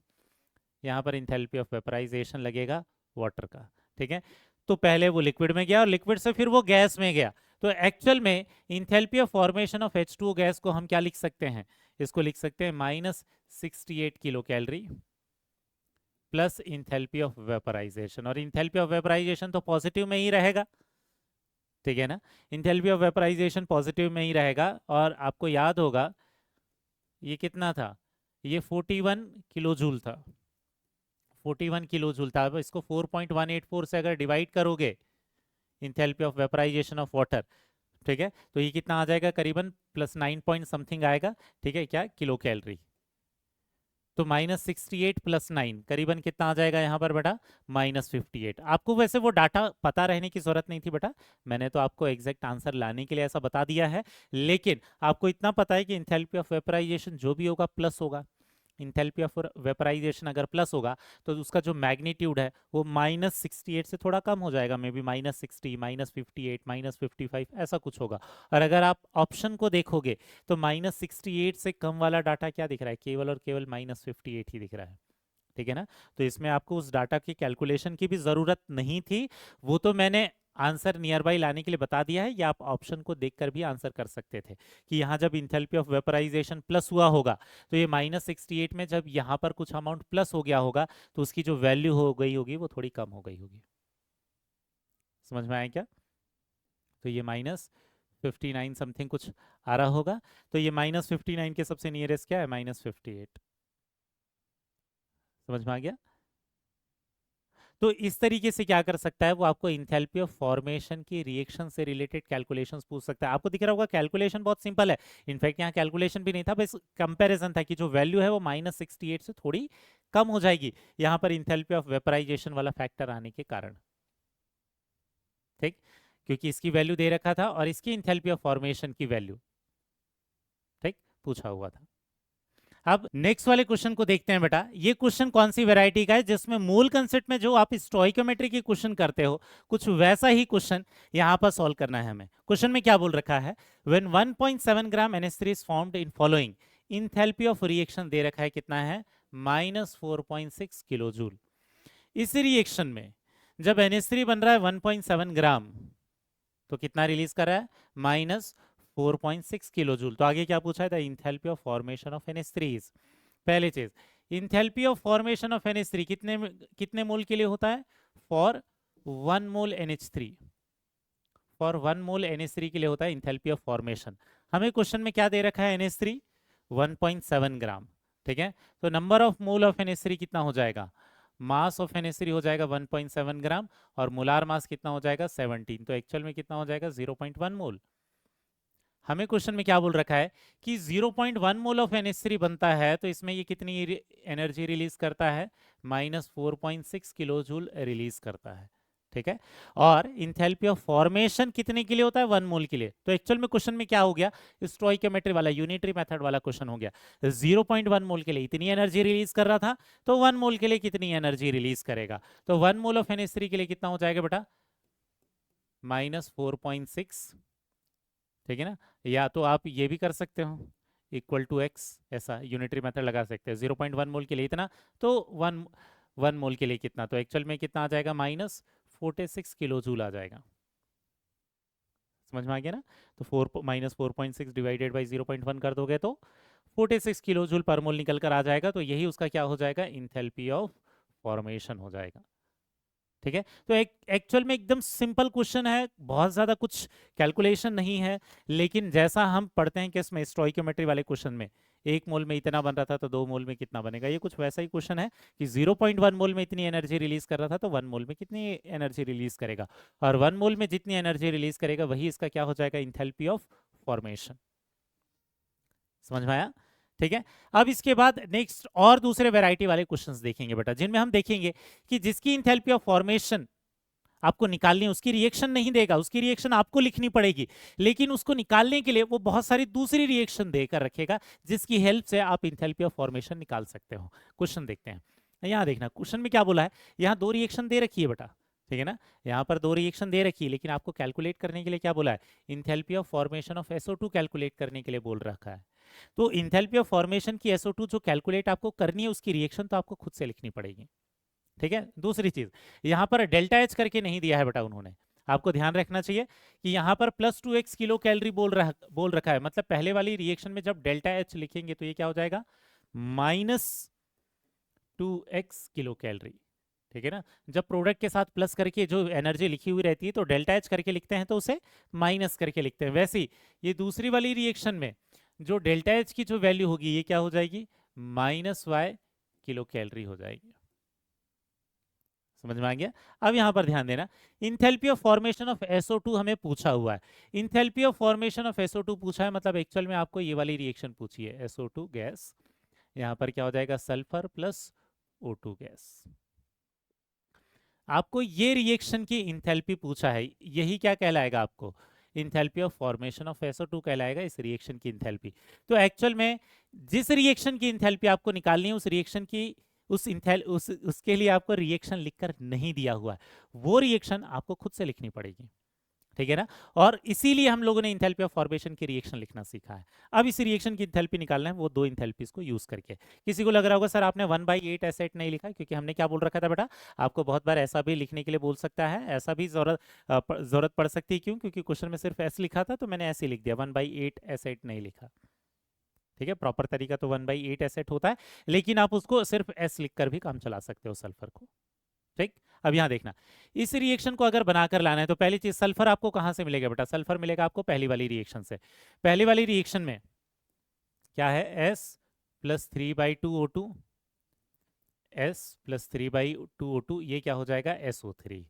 यहाँ पर इंथैल्पी ऑफ वेपराइजेशन लगेगा वाटर का। ठीक है, तो पहले वो लिक्विड में गया और लिक्विड से फिर वो गैस में गया। तो एक्चुअल में enthalpy of formation of H2O gas को हम क्या लिख सकते हैं, इसको लिख सकते हैं -68 kilo calorie plus enthalpy of vaporisation. और इंथैल्पी ऑफ वेपराइजेशन तो पॉजिटिव में ही रहेगा, ठीक है ना, इंथैल्पी ऑफ वेपराइजेशन पॉजिटिव में ही रहेगा। और आपको याद होगा ये कितना था, ये 41 किलो जूल था, 41 किलो जूल था। अब इसको 4.184 से अगर डिवाइड करोगे enthalpy of vaporisation of water, ठीक है, तो ये कितना आ जाएगा, करीबन +9 पॉइंट समथिंग आएगा, ठीक है, क्या किलो कैलोरी। तो -68 + 9 करीबन कितना आ जाएगा यहाँ पर बेटा, -58। आपको वैसे वो डाटा पता रहने की जरूरत नहीं थी बेटा, मैंने तो आपको एग्जैक्ट आंसर लाने के लिए ऐसा बता दिया है। लेकिन आपको इतना पता है कि इंथैल्पी ऑफ वेपराइजेशन जो भी होगा प्लस होगा। इंथैल्पी ऑफ वेपराइजेशन अगर प्लस होगा तो उसका जो मैग्नीट्यूड है वो -68 से थोड़ा कम हो जाएगा, मे बी -60, -58, -55 ऐसा कुछ होगा। और अगर आप ऑप्शन को देखोगे तो -68 से कम वाला डाटा क्या दिख रहा है, केवल और केवल -58 ही दिख रहा है, ठीक है ना। तो इसमें आपको उस डाटा की कैलकुलेशन की भी जरूरत नहीं थी, वो तो मैंने आंसर नियर बाई लाने के लिए बता दिया है, या आप ऑप्शन को देखकर भी आंसर कर सकते थे कि यहाँ जब इंथैल्पी ऑफ वेपराइजेशन प्लस हुआ होगा तो ये -68 में जब यहाँ पर कुछ अमाउंट प्लस हो गया होगा तो उसकी जो वैल्यू हो गई होगी वो थोड़ी कम हो गई होगी। समझ में आया क्या? तो ये -59 समथिंग कुछ आ रहा होगा, तो ये -59 के सबसे नियरेस्ट क्या है, -58। समझ में आ गया? तो इस तरीके से क्या कर सकता है वो, आपको इंथैल्पी ऑफ फॉर्मेशन की रिएक्शन से रिलेटेड कैलकुलेशंस पूछ सकता है। आपको दिख रहा होगा कैलकुलेशन बहुत सिंपल है, इनफैक्ट यहाँ कैलकुलेशन भी नहीं था, बस कंपैरिजन था कि जो वैल्यू है वो -68 से थोड़ी कम हो जाएगी यहाँ पर इंथैल्पी ऑफ वेपराइजेशन वाला फैक्टर आने के कारण, ठीक, क्योंकि इसकी वैल्यू दे रखा था और इसकी इंथैल्पी ऑफ फॉर्मेशन की वैल्यू, ठीक, पूछा हुआ था। अब नेक्स्ट वाले क्वेश्चन को देखते हैं बेटा। ये क्वेश्चन कौन सी वैरायटी का है, जिसमें मूल कंसेप्ट में जो आप स्टोइकोमेट्री की क्वेश्चन करते हो कुछ वैसा ही क्वेश्चन यहाँ पर सॉल्व करना है हमें। क्वेश्चन में क्या बोल रखा है, when 1.7 gram NH3 is formed in following, enthalpy of reaction दे रखा है कितना है, -4.6 किलो जूल। इस रिएक्शन में जब NH3 बन रहा है 1.7 ग्राम तो कितना रिलीज कर रहा है, -4.6 किलो जूल। तो आगे क्या पूछा है, the enthalpy of formation of NH3 is, पहली चीज enthalpy of formation of NH3 कितने मोल के लिए होता है, for 1 mole NH3, for 1 mole NH3 के लिए होता है इंथैल्पी ऑफ फॉर्मेशन। हमें क्वेश्चन में क्या दे रखा है, NH3 1.7 ग्राम, ठीक है। तो number of mole of NH3 कितना हो जाएगा, मास ऑफ NH3 हो जाएगा 1.7 ग्राम और मोलार मास कितना हो जाएगा 17, तो एक्चुअल में कितना हो जाएगा 0.1 मोल। हमें क्वेश्चन में क्या बोल रखा है कि 0.1 मोल ऑफ NH3 बनता है, तो इसमें ये कितनी एनर्जी रिलीज करता है, -4.6 किलो जूल रिलीज करता है, ठीक है। और इंथैल्पी ऑफ फॉर्मेशन कितने के लिए होता है, 1 मोल के लिए। तो एक्चुअल में क्वेश्चन में क्या हो गया, स्टोइकोमेट्री वाला यूनिटरी मेथड वाला क्वेश्चन हो गया। 0.1 मोल के लिए इतनी एनर्जी रिलीज कर रहा था, तो 1 मोल के लिए कितनी एनर्जी रिलीज करेगा, तो 1 मोल ऑफ NH3 के लिए कितना हो जाएगा बेटा, -4.6, ठीक है ना। या तो आप ये भी कर सकते हो =x, ऐसा यूनिटरी मेथड लगा सकते हैं। 0.1 मोल के लिए इतना, तो 1 मोल के लिए कितना, तो एक्चुअल में कितना आ जाएगा, -46 किलो जूल आ जाएगा। समझ में आ गया ना। तो -4.6 डिवाइडेड बाई 0.1 कर दोगे तो 46 किलो जूल पर मोल निकल कर आ जाएगा। तो यही उसका क्या हो जाएगा, इंथैल्पी ऑफ फॉर्मेशन हो जाएगा, ठीक है। तो एक्चुअल में एकदम सिंपल क्वेश्चन है, बहुत ज्यादा कुछ कैलकुलेशन नहीं है, लेकिन जैसा हम पढ़ते हैं कि इसमें स्टोइकोमेट्री वाले क्वेश्चन में 1 मोल में इतना बन रहा था तो 2 मोल में कितना बनेगा, ये कुछ वैसा ही क्वेश्चन है कि 0.1 मोल में इतनी एनर्जी रिलीज कर रहा था तो 1 मोल में कितनी एनर्जी रिलीज करेगा, और 1 मोल में जितनी एनर्जी रिलीज करेगा वही इसका क्या हो जाएगा, इंथैल्पी ऑफ फॉर्मेशन। समझ में आया, ठीक है। अब इसके बाद नेक्स्ट और दूसरे वैरायटी वाले क्वेश्चंस देखेंगे बेटा, जिनमें हम देखेंगे कि जिसकी इंथैल्पी ऑफ फॉर्मेशन आपको निकालनी है, उसकी रिएक्शन नहीं देगा, उसकी रिएक्शन आपको लिखनी पड़ेगी, लेकिन उसको निकालने के लिए वो बहुत सारी दूसरी रिएक्शन देकर रखेगा जिसकी हेल्प से आप इंथैल्पी ऑफ फॉर्मेशन निकाल सकते हो। क्वेश्चन देखते हैं, यहाँ देखना क्वेश्चन में क्या बोला है, यहाँ 2 रिएक्शन दे रखी है बेटा, ठीक है ना, यहाँ पर 2 रिएक्शन दे रखी है, लेकिन आपको कैलकुलेट करने के लिए क्या बोला है, enthalpy of formation of SO2 calculate करने के लिए बोल रखा है। तो इंथैल्पी ऑफ फॉर्मेशन की SO2 जो कैलकुलेट आपको करनी है, उसकी रिएक्शन तो आपको खुद से लिखनी पड़ेगी, ठीक है। दूसरी चीज, यहाँ पर डेल्टा एच करके नहीं दिया है बेटा उन्होंने, आपको ध्यान रखना चाहिए कि यहाँ पर +2x किलो कैलोरी बोल रखा है, मतलब पहले वाली रिएक्शन में जब डेल्टा एच लिखेंगे तो ये क्या हो जाएगा, -2x किलो कैलोरी। ठीक है ना, जब प्रोडक्ट के साथ प्लस करके जो एनर्जी लिखी हुई रहती है तो डेल्टा एच करके लिखते हैं, तो उसे माइनस करके लिखते हैं। वैसे ही ये दूसरी वाली रिएक्शन में जो डेल्टा एच की जो वैल्यू होगी ये क्या हो जाएगी, -y किलो कैलोरी हो जाएगी। समझ में आ गया। अब यहां पर ध्यान देना, enthalpy of formation of SO2 हमें पूछा हुआ है। Enthalpy of formation of SO2 पूछा है, मतलब एक्चुअल में आपको ये वाली रिएक्शन पूछी है, SO2 गैस, यहां पर क्या हो जाएगा, सल्फर प्लस O2 गैस। आपको ये रिएक्शन की इंथैल्पी पूछा है, यही क्या कहलाएगा आपको, enthalpy of formation of SO2 कहलाएगा इस रिएक्शन की इंथैल्पी। तो एक्चुअल में जिस रिएक्शन की इंथैल्पी आपको निकालनी है उस रिएक्शन की उसके लिए आपको रिएक्शन लिखकर नहीं दिया हुआ है, वो रिएक्शन आपको खुद से लिखनी पड़ेगी। ठीक है ना, और इसीलिए हम लोगों ने इंथैल्पी ऑफ फॉर्मेशन की रिएक्शन लिखना सीखा है। अब इस रिएक्शन की इंथैल्पी निकालना है वो दो इंथैल्पीज को यूज करके। किसी को लग रहा होगा सर आपने 1/8 एसेट नहीं लिखा, क्योंकि हमने क्या बोल रखा था बेटा, आपको बहुत बार ऐसा भी लिखने के लिए बोल सकता है, ऐसा भी जरूरत पड़ सकती है। क्यों, क्योंकि क्वेश्चन में सिर्फ एस लिखा था तो मैंने ऐसे लिख दिया, 1/8 एसेट नहीं लिखा। ठीक है, प्रॉपर तरीका तो 1/8 एसेट होता है, लेकिन आप उसको सिर्फ एस लिखकर भी काम चला सकते हो सल्फर को। ठीक, अब यहां देखना, इस रिएक्शन को अगर बनाकर लाना है तो पहली चीज, सल्फर आपको कहां से मिलेगा बेटा, सल्फर मिलेगा आपको पहली वाली रिएक्शन से। पहली वाली रिएक्शन में क्या है, S + 3/2 O2, S + 3/2 O2, ये क्या हो जाएगा, SO3।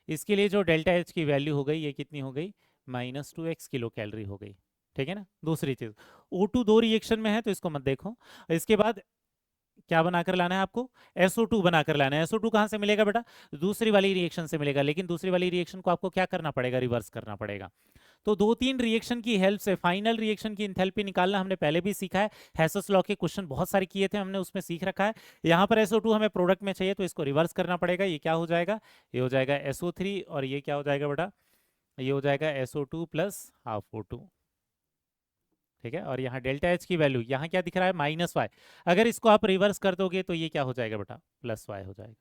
इसके लिए जो डेल्टा H की वैल्यू हो गई, ये कितनी हो गई, -2x किलो कैलोरी हो गई। ठीक है ना। दूसरी चीज, O2 दो रिएक्शन में है तो इसको मत देखो। इसके बाद क्या बनाकर लाना है आपको, SO2 बनाकर लाना है। SO2 कहां से मिलेगा बेटा, दूसरी वाली रिएक्शन से मिलेगा, लेकिन दूसरी वाली रिएक्शन को आपको क्या करना पड़ेगा, रिवर्स करना पड़ेगा। तो दो तीन रिएक्शन की हेल्प से फाइनल रिएक्शन की इंथैल्पी निकालना हमने पहले भी सीखा है, हेसस लॉ के क्वेश्चन बहुत सारे किए थे हमने, उसमें सीख रखा है। यहाँ पर SO2 हमें प्रोडक्ट में चाहिए तो इसको रिवर्स करना पड़ेगा, ये क्या हो जाएगा, ये हो जाएगा SO3, और ये क्या हो जाएगा बेटा, ये हो जाएगा SO2 + ½ O2। ठीक है, और यहाँ डेल्टा H की वैल्यू यहाँ क्या दिख रहा है, -y, अगर इसको आप रिवर्स कर दोगे तो ये क्या हो जाएगा बेटा, +y हो जाएगा।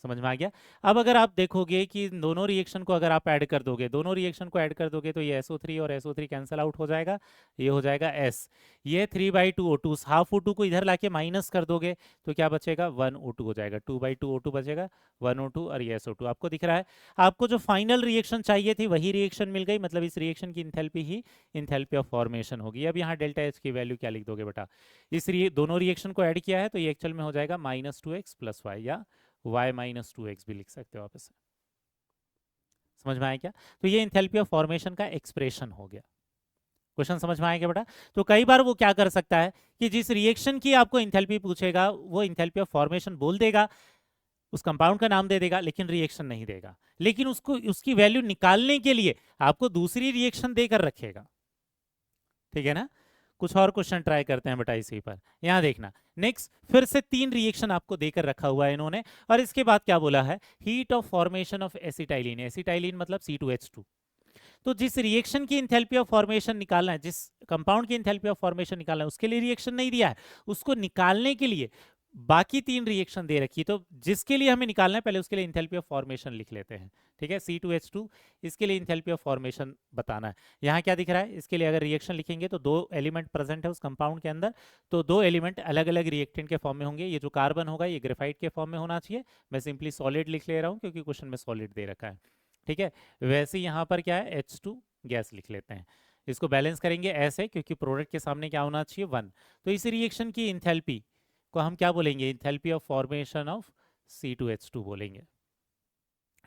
समझ में आ गया। अब अगर आप देखोगे कि दोनों रिएक्शन को अगर आप ऐड कर दोगे, दोनों रिएक्शन को ऐड कर दोगे तो ये SO3 और SO3 कैंसिल आउट हो जाएगा, ये हो जाएगा S। ये 3/2 O2, ½ O2 को इधर लाके माइनस कर दोगे तो क्या बचेगा, 1 O2 हो जाएगा, 2/2 O2 बचेगा, 1 O2, और ये SO2 आपको दिख रहा है। आपको जो फाइनल रिएक्शन चाहिए थी वही रिएक्शन मिल गई, मतलब इस रिएक्शन की enthalpy he enthalpy of formation होगी। अब यहाँ डेल्टा H की वैल्यू क्या लिख दोगे बेटा, इस दोनों रिएक्शन को ऐड किया है तो ये एक्चुअल में हो जाएगा -2x + y, या y - 2x भी लिख सकते हो आप इसे। समझ में आया क्या, तो ये इंथैल्पी ऑफ फॉर्मेशन का एक्सप्रेशन हो गया। क्वेश्चन समझ में आएगा बेटा। तो कई बार वो क्या कर सकता है कि जिस रिएक्शन की आपको इंथैल्पी पूछेगा वो इंथैल्पी ऑफ फॉर्मेशन बोल देगा, उस कंपाउंड का नाम दे देगा, लेकिन रिएक्शन नहीं देगा, लेकिन उसको उसकी वैल्यू निकालने के लिए आपको दूसरी रिएक्शन देकर रखेगा। ठीक है ना। कुछ और क्वेश्चन ट्राई करते हैं बेटा इसी पर, यहां देखना। नेक्स्ट, फिर से 3 रिएक्शन आपको देकर रखा हुआ है इन्होंने, और इसके बाद क्या बोला है, heat of formation of acetylene, acetylene मतलब C2H2। तो जिस रिएक्शन की इंथैल्पी ऑफ फॉर्मेशन निकालना है, जिस कंपाउंड की इंथैल्पी ऑफ फॉर्मेशन निकालना है, उसके लिए रिएक्शन नहीं दिया है, उसको निकालने के लिए बाकी 3 रिएक्शन दे रखी, तो जिसके लिए हमें निकालना है पहले उसके लिए इंथैल्पी ऑफ फॉर्मेशन लिख लेते हैं। ठीक है, C2H2, इसके लिए इंथैल्पी ऑफ फॉर्मेशन बताना है। यहाँ क्या दिख रहा है, इसके लिए अगर रिएक्शन लिखेंगे तो 2 एलिमेंट प्रेजेंट है उस कंपाउंड के अंदर, तो 2 एलिमेंट अलग अलग रिएक्टेंट के फॉर्म में होंगे। ये जो कार्बन होगा ये ग्रेफाइट के फॉर्म में होना चाहिए, मैं सिंपली सॉलिड लिख ले रहा हूँ क्योंकि क्वेश्चन में सॉलिड दे रखा है। ठीक है, वैसे यहाँ पर क्या है, H2 गैस लिख लेते हैं। इसको बैलेंस करेंगे ऐसे, क्योंकि प्रोडक्ट के सामने क्या होना चाहिए, 1। तो इस रिएक्शन की इंथैल्पी को हम क्या बोलेंगे, enthalpy of formation of C2H2 बोलेंगे।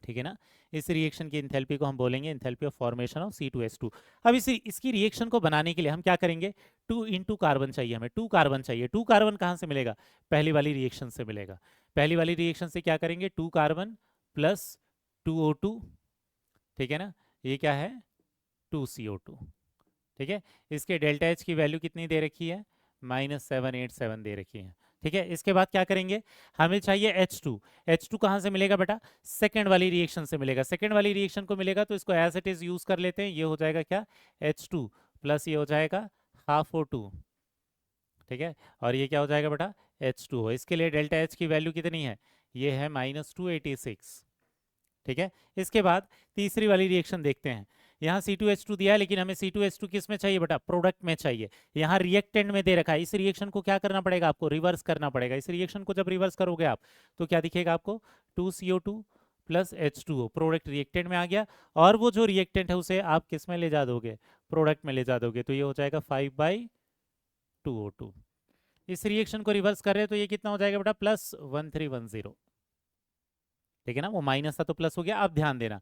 ठीक है ना, इस रिएक्शन की इंथैल्पी को हम बोलेंगे enthalpy of formation of C2H2। अब इसकी रिएक्शन को बनाने के लिए हम क्या करेंगे, 2 × कार्बन चाहिए हमें, 2 कार्बन चाहिए। 2 कार्बन कहाँ से मिलेगा, पहली वाली रिएक्शन से मिलेगा। पहली वाली रिएक्शन से क्या करेंगे, 2 कार्बन + 2 O2। ठीक है ना, ये क्या है, 2 CO2। ठीक है, इसके डेल्टा H की वैल्यू कितनी दे रखी है, -787 दे रखी है। ठीक है, इसके बाद क्या करेंगे, हमें चाहिए H2। H2 कहाँ से मिलेगा बेटा, सेकंड वाली रिएक्शन से मिलेगा। सेकंड वाली रिएक्शन को मिलेगा तो इसको एज इट इज यूज कर लेते हैं, ये हो जाएगा क्या, H2 + ये हो जाएगा ½ O2। ठीक है, और ये क्या हो जाएगा बेटा, H2O। इसके लिए डेल्टा H की वैल्यू कितनी है, ये है -286। ठीक है, इसके बाद तीसरी वाली रिएक्शन देखते हैं। यहाँ C2H2 दिया है, लेकिन हमें C2H2 किस में चाहिए बेटा? प्रोडक्ट में चाहिए। यहाँ रिएक्टेंट में दे रखा है। इस रिएक्शन को क्या करना पड़ेगा? आपको रिवर्स करना पड़ेगा। इस रिएक्शन को जब रिवर्स करोगे आप, तो क्या दिखेगा आपको? 2CO2 plus H2O, product reactant में आ गया, और वो जो रिएक्टेंट है उसे आप किस में ले जा दोगे? प्रोडक्ट में ले जा दोगे, तो ये हो जाएगा 5/2O2। इस रिएक्शन को रिवर्स कर रहे हैं तो ये कितना हो जाएगा बेटा? +1310। ठीक है ना, वो माइनस था तो प्लस हो गया। अब ध्यान देना,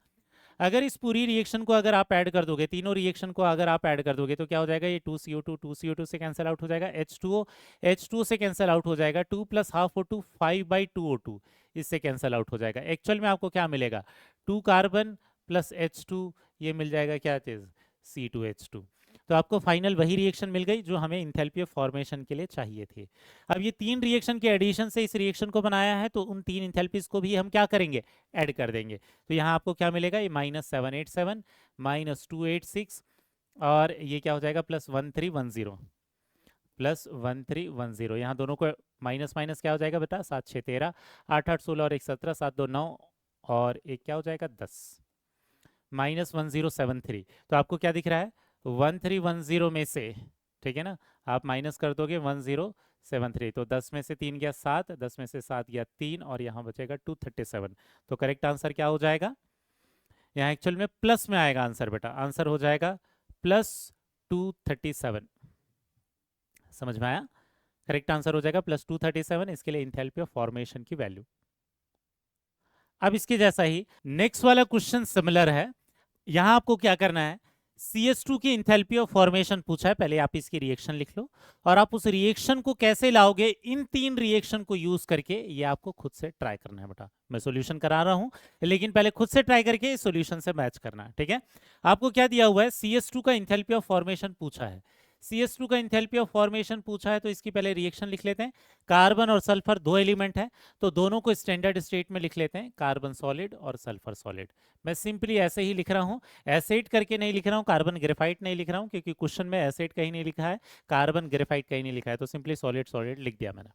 अगर इस पूरी रिएक्शन को अगर आप ऐड कर दोगे, तीनों रिएक्शन को अगर आप ऐड कर दोगे, तो क्या हो जाएगा? ये 2CO2 से कैंसिल आउट हो जाएगा, H2O से कैंसिल आउट हो जाएगा, 2 + ½ O2 5/2O2 इससे कैंसिल आउट हो जाएगा। एक्चुअल में आपको क्या मिलेगा? 2 कार्बन प्लस H2, ये मिल जाएगा क्या चीज? C2H2। तो आपको फाइनल वही रिएक्शन मिल गई जो हमें इंथैल्पी ऑफ फॉर्मेशन के लिए चाहिए थी। अब ये तीन रिएक्शन के एडिशन से इस रिएक्शन को बनाया है, तो उन तीन इंथैल्पीज को भी हम क्या करेंगे? ऐड कर देंगे। तो यहाँ आपको क्या मिलेगा? ये -787 -286, और ये क्या हो जाएगा? +1310 +1310। यहाँ दोनों को माइनस माइनस क्या हो जाएगा बेटा? 7 6 13, 8 8 16 और 1 17, 7 2 9, और एक क्या हो जाएगा? 10, -1073। तो आपको क्या दिख रहा है? 1310 में से, ठीक है ना, आप माइनस कर दोगे 1073, तो 10 में से 3 गया 7, 10 में से 7 गया 3, और यहाँ बचेगा 237। तो करेक्ट आंसर क्या हो जाएगा? यहाँ एक्चुअल में प्लस में आएगा आंसर बेटा, आंसर हो जाएगा +237। समझ में आया? करेक्ट आंसर हो जाएगा +237, इसके लिए इंथैल्पी ऑफ फॉर्मेशन की वैल्यू। अब इसके जैसा ही नेक्स्ट वाला क्वेश्चन सिमिलर है। यहां आपको क्या करना है? CS2 की इंथैल्पी ऑफ फॉर्मेशन पूछा है, पहले आप इसकी रिएक्शन लिख लो, और आप उस रिएक्शन को कैसे लाओगे, इन तीन रिएक्शन को यूज करके, ये आपको खुद से ट्राई करना है बेटा। मैं सॉल्यूशन करा रहा हूं, लेकिन पहले खुद से ट्राई करके सॉल्यूशन से मैच करना है। ठीक है, आपको क्या दिया हुआ है? CS2 का इंथैल्पी ऑफ फॉर्मेशन पूछा है। CS2 का इंथैल्पी ऑफ फॉर्मेशन पूछा है, तो इसकी पहले रिएक्शन लिख लेते हैं। कार्बन और सल्फर दो एलिमेंट है, तो दोनों को स्टैंडर्ड स्टेट में लिख लेते हैं, कार्बन सॉलिड और सल्फर सॉलिड। मैं सिंपली ऐसे ही लिख रहा हूं, एसिड करके नहीं लिख रहा हूं, कार्बन ग्रेफाइट नहीं लिख रहा हूं, क्योंकि क्वेश्चन में एसिड कहीं नहीं लिखा है, कार्बन ग्रेफाइट कहीं नहीं लिखा है, तो सिंपली सॉलिड सॉलिड लिख दिया मैंने।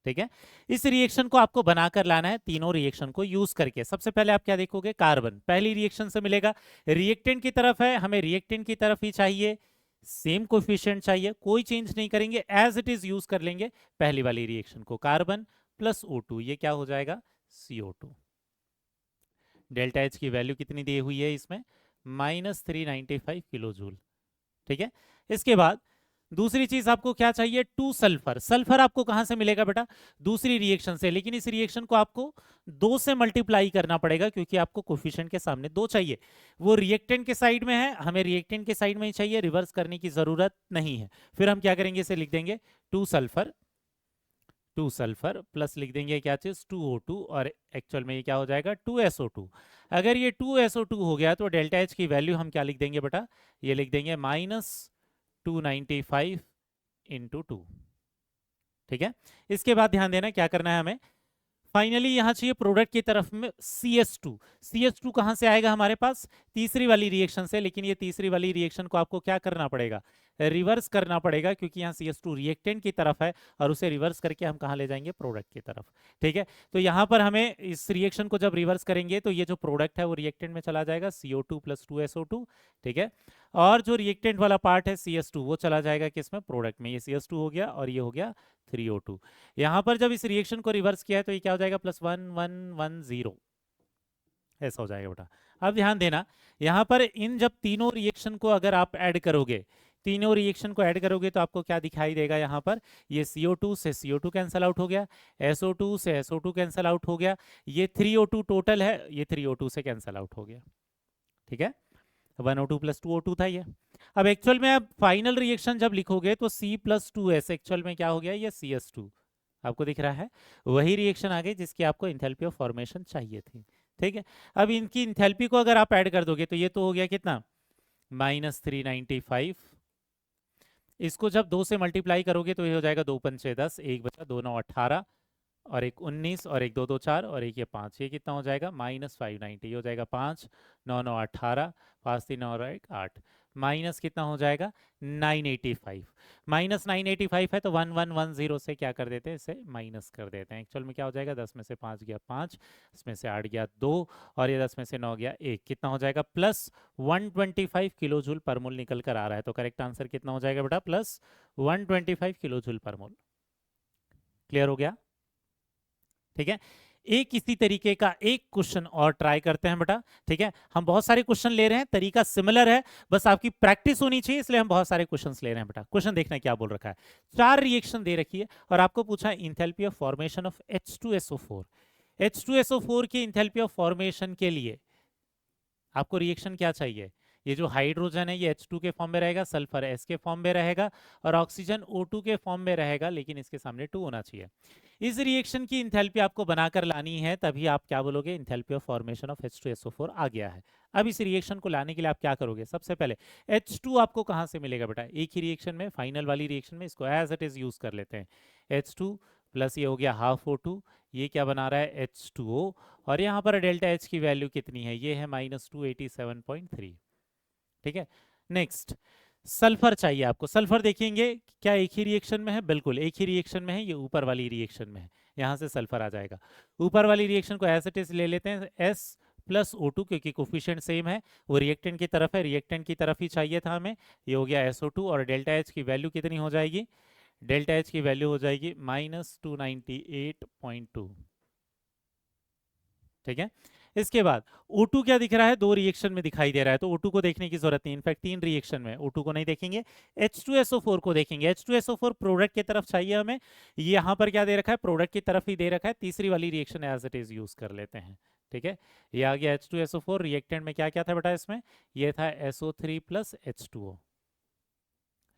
ठीक है, इस रिएक्शन को आपको बनाकर लाना है तीनों रिएक्शन को यूज करके। सबसे पहले आप क्या देखोगे? कार्बन पहली रिएक्शन से मिलेगा, रिएक्टेंट की तरफ है, हमें रिएक्टेंट की तरफ ही चाहिए, सेम कोफिशिएंट चाहिए, कोई चेंज नहीं करेंगे, एज इट इज यूज कर लेंगे पहली वाली रिएक्शन को। कार्बन प्लस O2, ये क्या हो जाएगा? CO2। डेल्टा H की वैल्यू कितनी दी हुई है इसमें? -395 किलो जूल। ठीक है, इसके बाद दूसरी चीज आपको क्या चाहिए? 2 सल्फर। सल्फर आपको कहां से मिलेगा बेटा? दूसरी रिएक्शन से, लेकिन इस रिएक्शन को आपको 2 से मल्टीप्लाई करना पड़ेगा, क्योंकि आपको कोफिशिएंट के सामने 2 चाहिए। वो रिएक्टेंट के साइड में है, हमें रिएक्टेंट के साइड में ही चाहिए, रिवर्स करने की जरूरत नहीं है। फिर हम क्या करेंगे? इसे लिख देंगे 2 सल्फर, 2 सल्फर प्लस लिख देंगे क्या चीज? 2O2, और एक्चुअल में ये क्या हो जाएगा? 2SO2। अगर ये 2SO2 हो गया, तो डेल्टा H की वैल्यू हम क्या लिख देंगे बेटा? ये लिख देंगे -295 × 2। ठीक है, इसके बाद ध्यान देना क्या करना है हमें। फाइनली यहां चाहिए प्रोडक्ट की तरफ में CS2। CS2 कहां से आएगा हमारे पास? तीसरी वाली रिएक्शन से, लेकिन ये तीसरी वाली रिएक्शन को आपको क्या करना पड़ेगा? रिवर्स करना पड़ेगा, क्योंकि यहाँ CS2 रिएक्टेंट की तरफ है, और उसे रिवर्स करके हम कहां ले जाएंगे? प्रोडक्ट की तरफ। ठीक है, तो यहां पर हमें इस रिएक्शन को जब रिवर्स करेंगे, तो ये जो प्रोडक्ट है वो रिएक्टेंट में चला जाएगा, CO2 + 2SO2। ठीक है, और जो रिएक्टेंट वाला पार्ट है CS2, वो चला जाएगा किसमें? प्रोडक्ट में। ये CS2 हो गया, और ये हो गया 3O2। यहां पर जब इस रिएक्शन को रिवर्स किया है, तो ये क्या हो जाएगा? +1110, ऐसा हो जाएगा बेटा। अब ध्यान देना, यहां पर इन जब तीनों रिएक्शन को अगर आप ऐड करोगे, तीनों रिएक्शन को ऐड करोगे, तो आपको क्या दिखाई देगा? यहां पर ये CO2 से CO2 कैंसल आउट हो गया, SO2 से SO2 कैंसल आउट हो गया, ये 3O2 टोटल है, ये 3O2 से कैंसल आउट हो गया। ठीक है, 1O2 + 2O2 था ये। अब एक्चुअल में आप फाइनल रिएक्शन जब लिखोगे, तो C + 2S एक्चुअल में क्या हो गया? ये CS2 आपको दिख रहा है, वही रिएक्शन आ गई जिसकी आपको इंथैल्पी ऑफ फॉर्मेशन चाहिए थी। ठीक है, अब इनकी इंथैल्पी को अगर आप ऐड कर दोगे, तो ये तो हो गया कितना? -395। इसको जब 2 से मल्टीप्लाई करोगे, तो ये हो जाएगा 2 पंचे 10, 1 बचा, 2 9 18, और एक 19, और एक 2 2 4, और एक ये 5, ये कितना हो जाएगा? -590। ये हो जाएगा 5 9 9 18, 5 3 और 1 8, माइनस कितना हो जाएगा 985। माइनस 985 है तो 1110 से क्या कर देते हैं, इसे माइनस कर देते हैं। एक्चुअल में क्या हो जाएगा, 10 में से 5 गया 5, इसमें से 8 गया 2, और ये 10 में से 9 गया 1, कितना हो जाएगा प्लस 125 किलो जूल पर मोल निकल कर आ रहा है। तो करेक्ट आंसर कितना हो जाएगा बेटा, प्लस 125 किलो जूल पर मोल। क्लियर हो गया? ठीक है, एक इसी तरीके का एक क्वेश्चन और ट्राई करते हैं बेटा। ठीक है, हम बहुत सारे क्वेश्चन ले रहे हैं, तरीका सिमिलर है, बस आपकी प्रैक्टिस होनी चाहिए, इसलिए हम बहुत सारे क्वेश्चंस ले रहे हैं बेटा। क्वेश्चन देखना क्या बोल रखा है, 4 रिएक्शन दे रखी है और आपको पूछा है enthalpy of formation of H2SO4। H2SO4 की इंथैल्पी ऑफ फॉर्मेशन के लिए आपको रिएक्शन क्या चाहिए, ये जो हाइड्रोजन है ये H2 के फॉर्म में रहेगा, सल्फर S के फॉर्म में रहेगा, और ऑक्सीजन O2 के फॉर्म में रहेगा, लेकिन इसके सामने 2 होना चाहिए। इस रिएक्शन की इंथैल्पी आपको बनाकर लानी है, तभी आप क्या बोलोगे, enthalpy of formation of H2SO4 आ गया है। अब इस रिएक्शन को लाने के लिए आप क्या करोगे, सबसे पहले H2 आपको कहाँ से मिलेगा बेटा, एक ही रिएक्शन में, फाइनल वाली रिएक्शन में, इसको एज इट इज यूज कर लेते हैं। H2 प्लस ये हो गया हाफ O2, ये क्या बना रहा है H2O, और यहाँ पर डेल्टा H की वैल्यू कितनी है, ये है -287.3। ठीक है, नेक्स्ट सल्फर चाहिए आपको। सल्फर देखेंगे क्या एक ही रिएक्शन में है, बिल्कुल एक ही रिएक्शन में है, ये ऊपर वाली रिएक्शन में है, यहाँ से सल्फर आ जाएगा। ऊपर वाली रिएक्शन को एज इट इज ले लेते हैं, S प्लस O2, क्योंकि कोफिशिएंट सेम है, वो रिएक्टेंट की तरफ है, रिएक्टेंट की तरफ ही चाहिए था हमें, ये हो गया SO2, और डेल्टा H की वैल्यू कितनी हो जाएगी, डेल्टा H की वैल्यू हो जाएगी -298.2। ठीक है, इसके बाद O2 क्या दिख रहा है, 2 रिएक्शन में दिखाई दे रहा है, तो O2 को देखने की जरूरत नहीं, इनफैक्ट 3 रिएक्शन में, O2 को नहीं देखेंगे, H2SO4 को देखेंगे। H2SO4 प्रोडक्ट की तरफ चाहिए हमें, यहाँ पर क्या दे रखा है, प्रोडक्ट की तरफ ही दे रखा है, तीसरी वाली reaction as it is use कर लेते हैं। ठीक है, ये आ गया H2SO4, रिएक्टेंट में क्या क्या था बेटा, इसमें ये था SO3 प्लस H2O।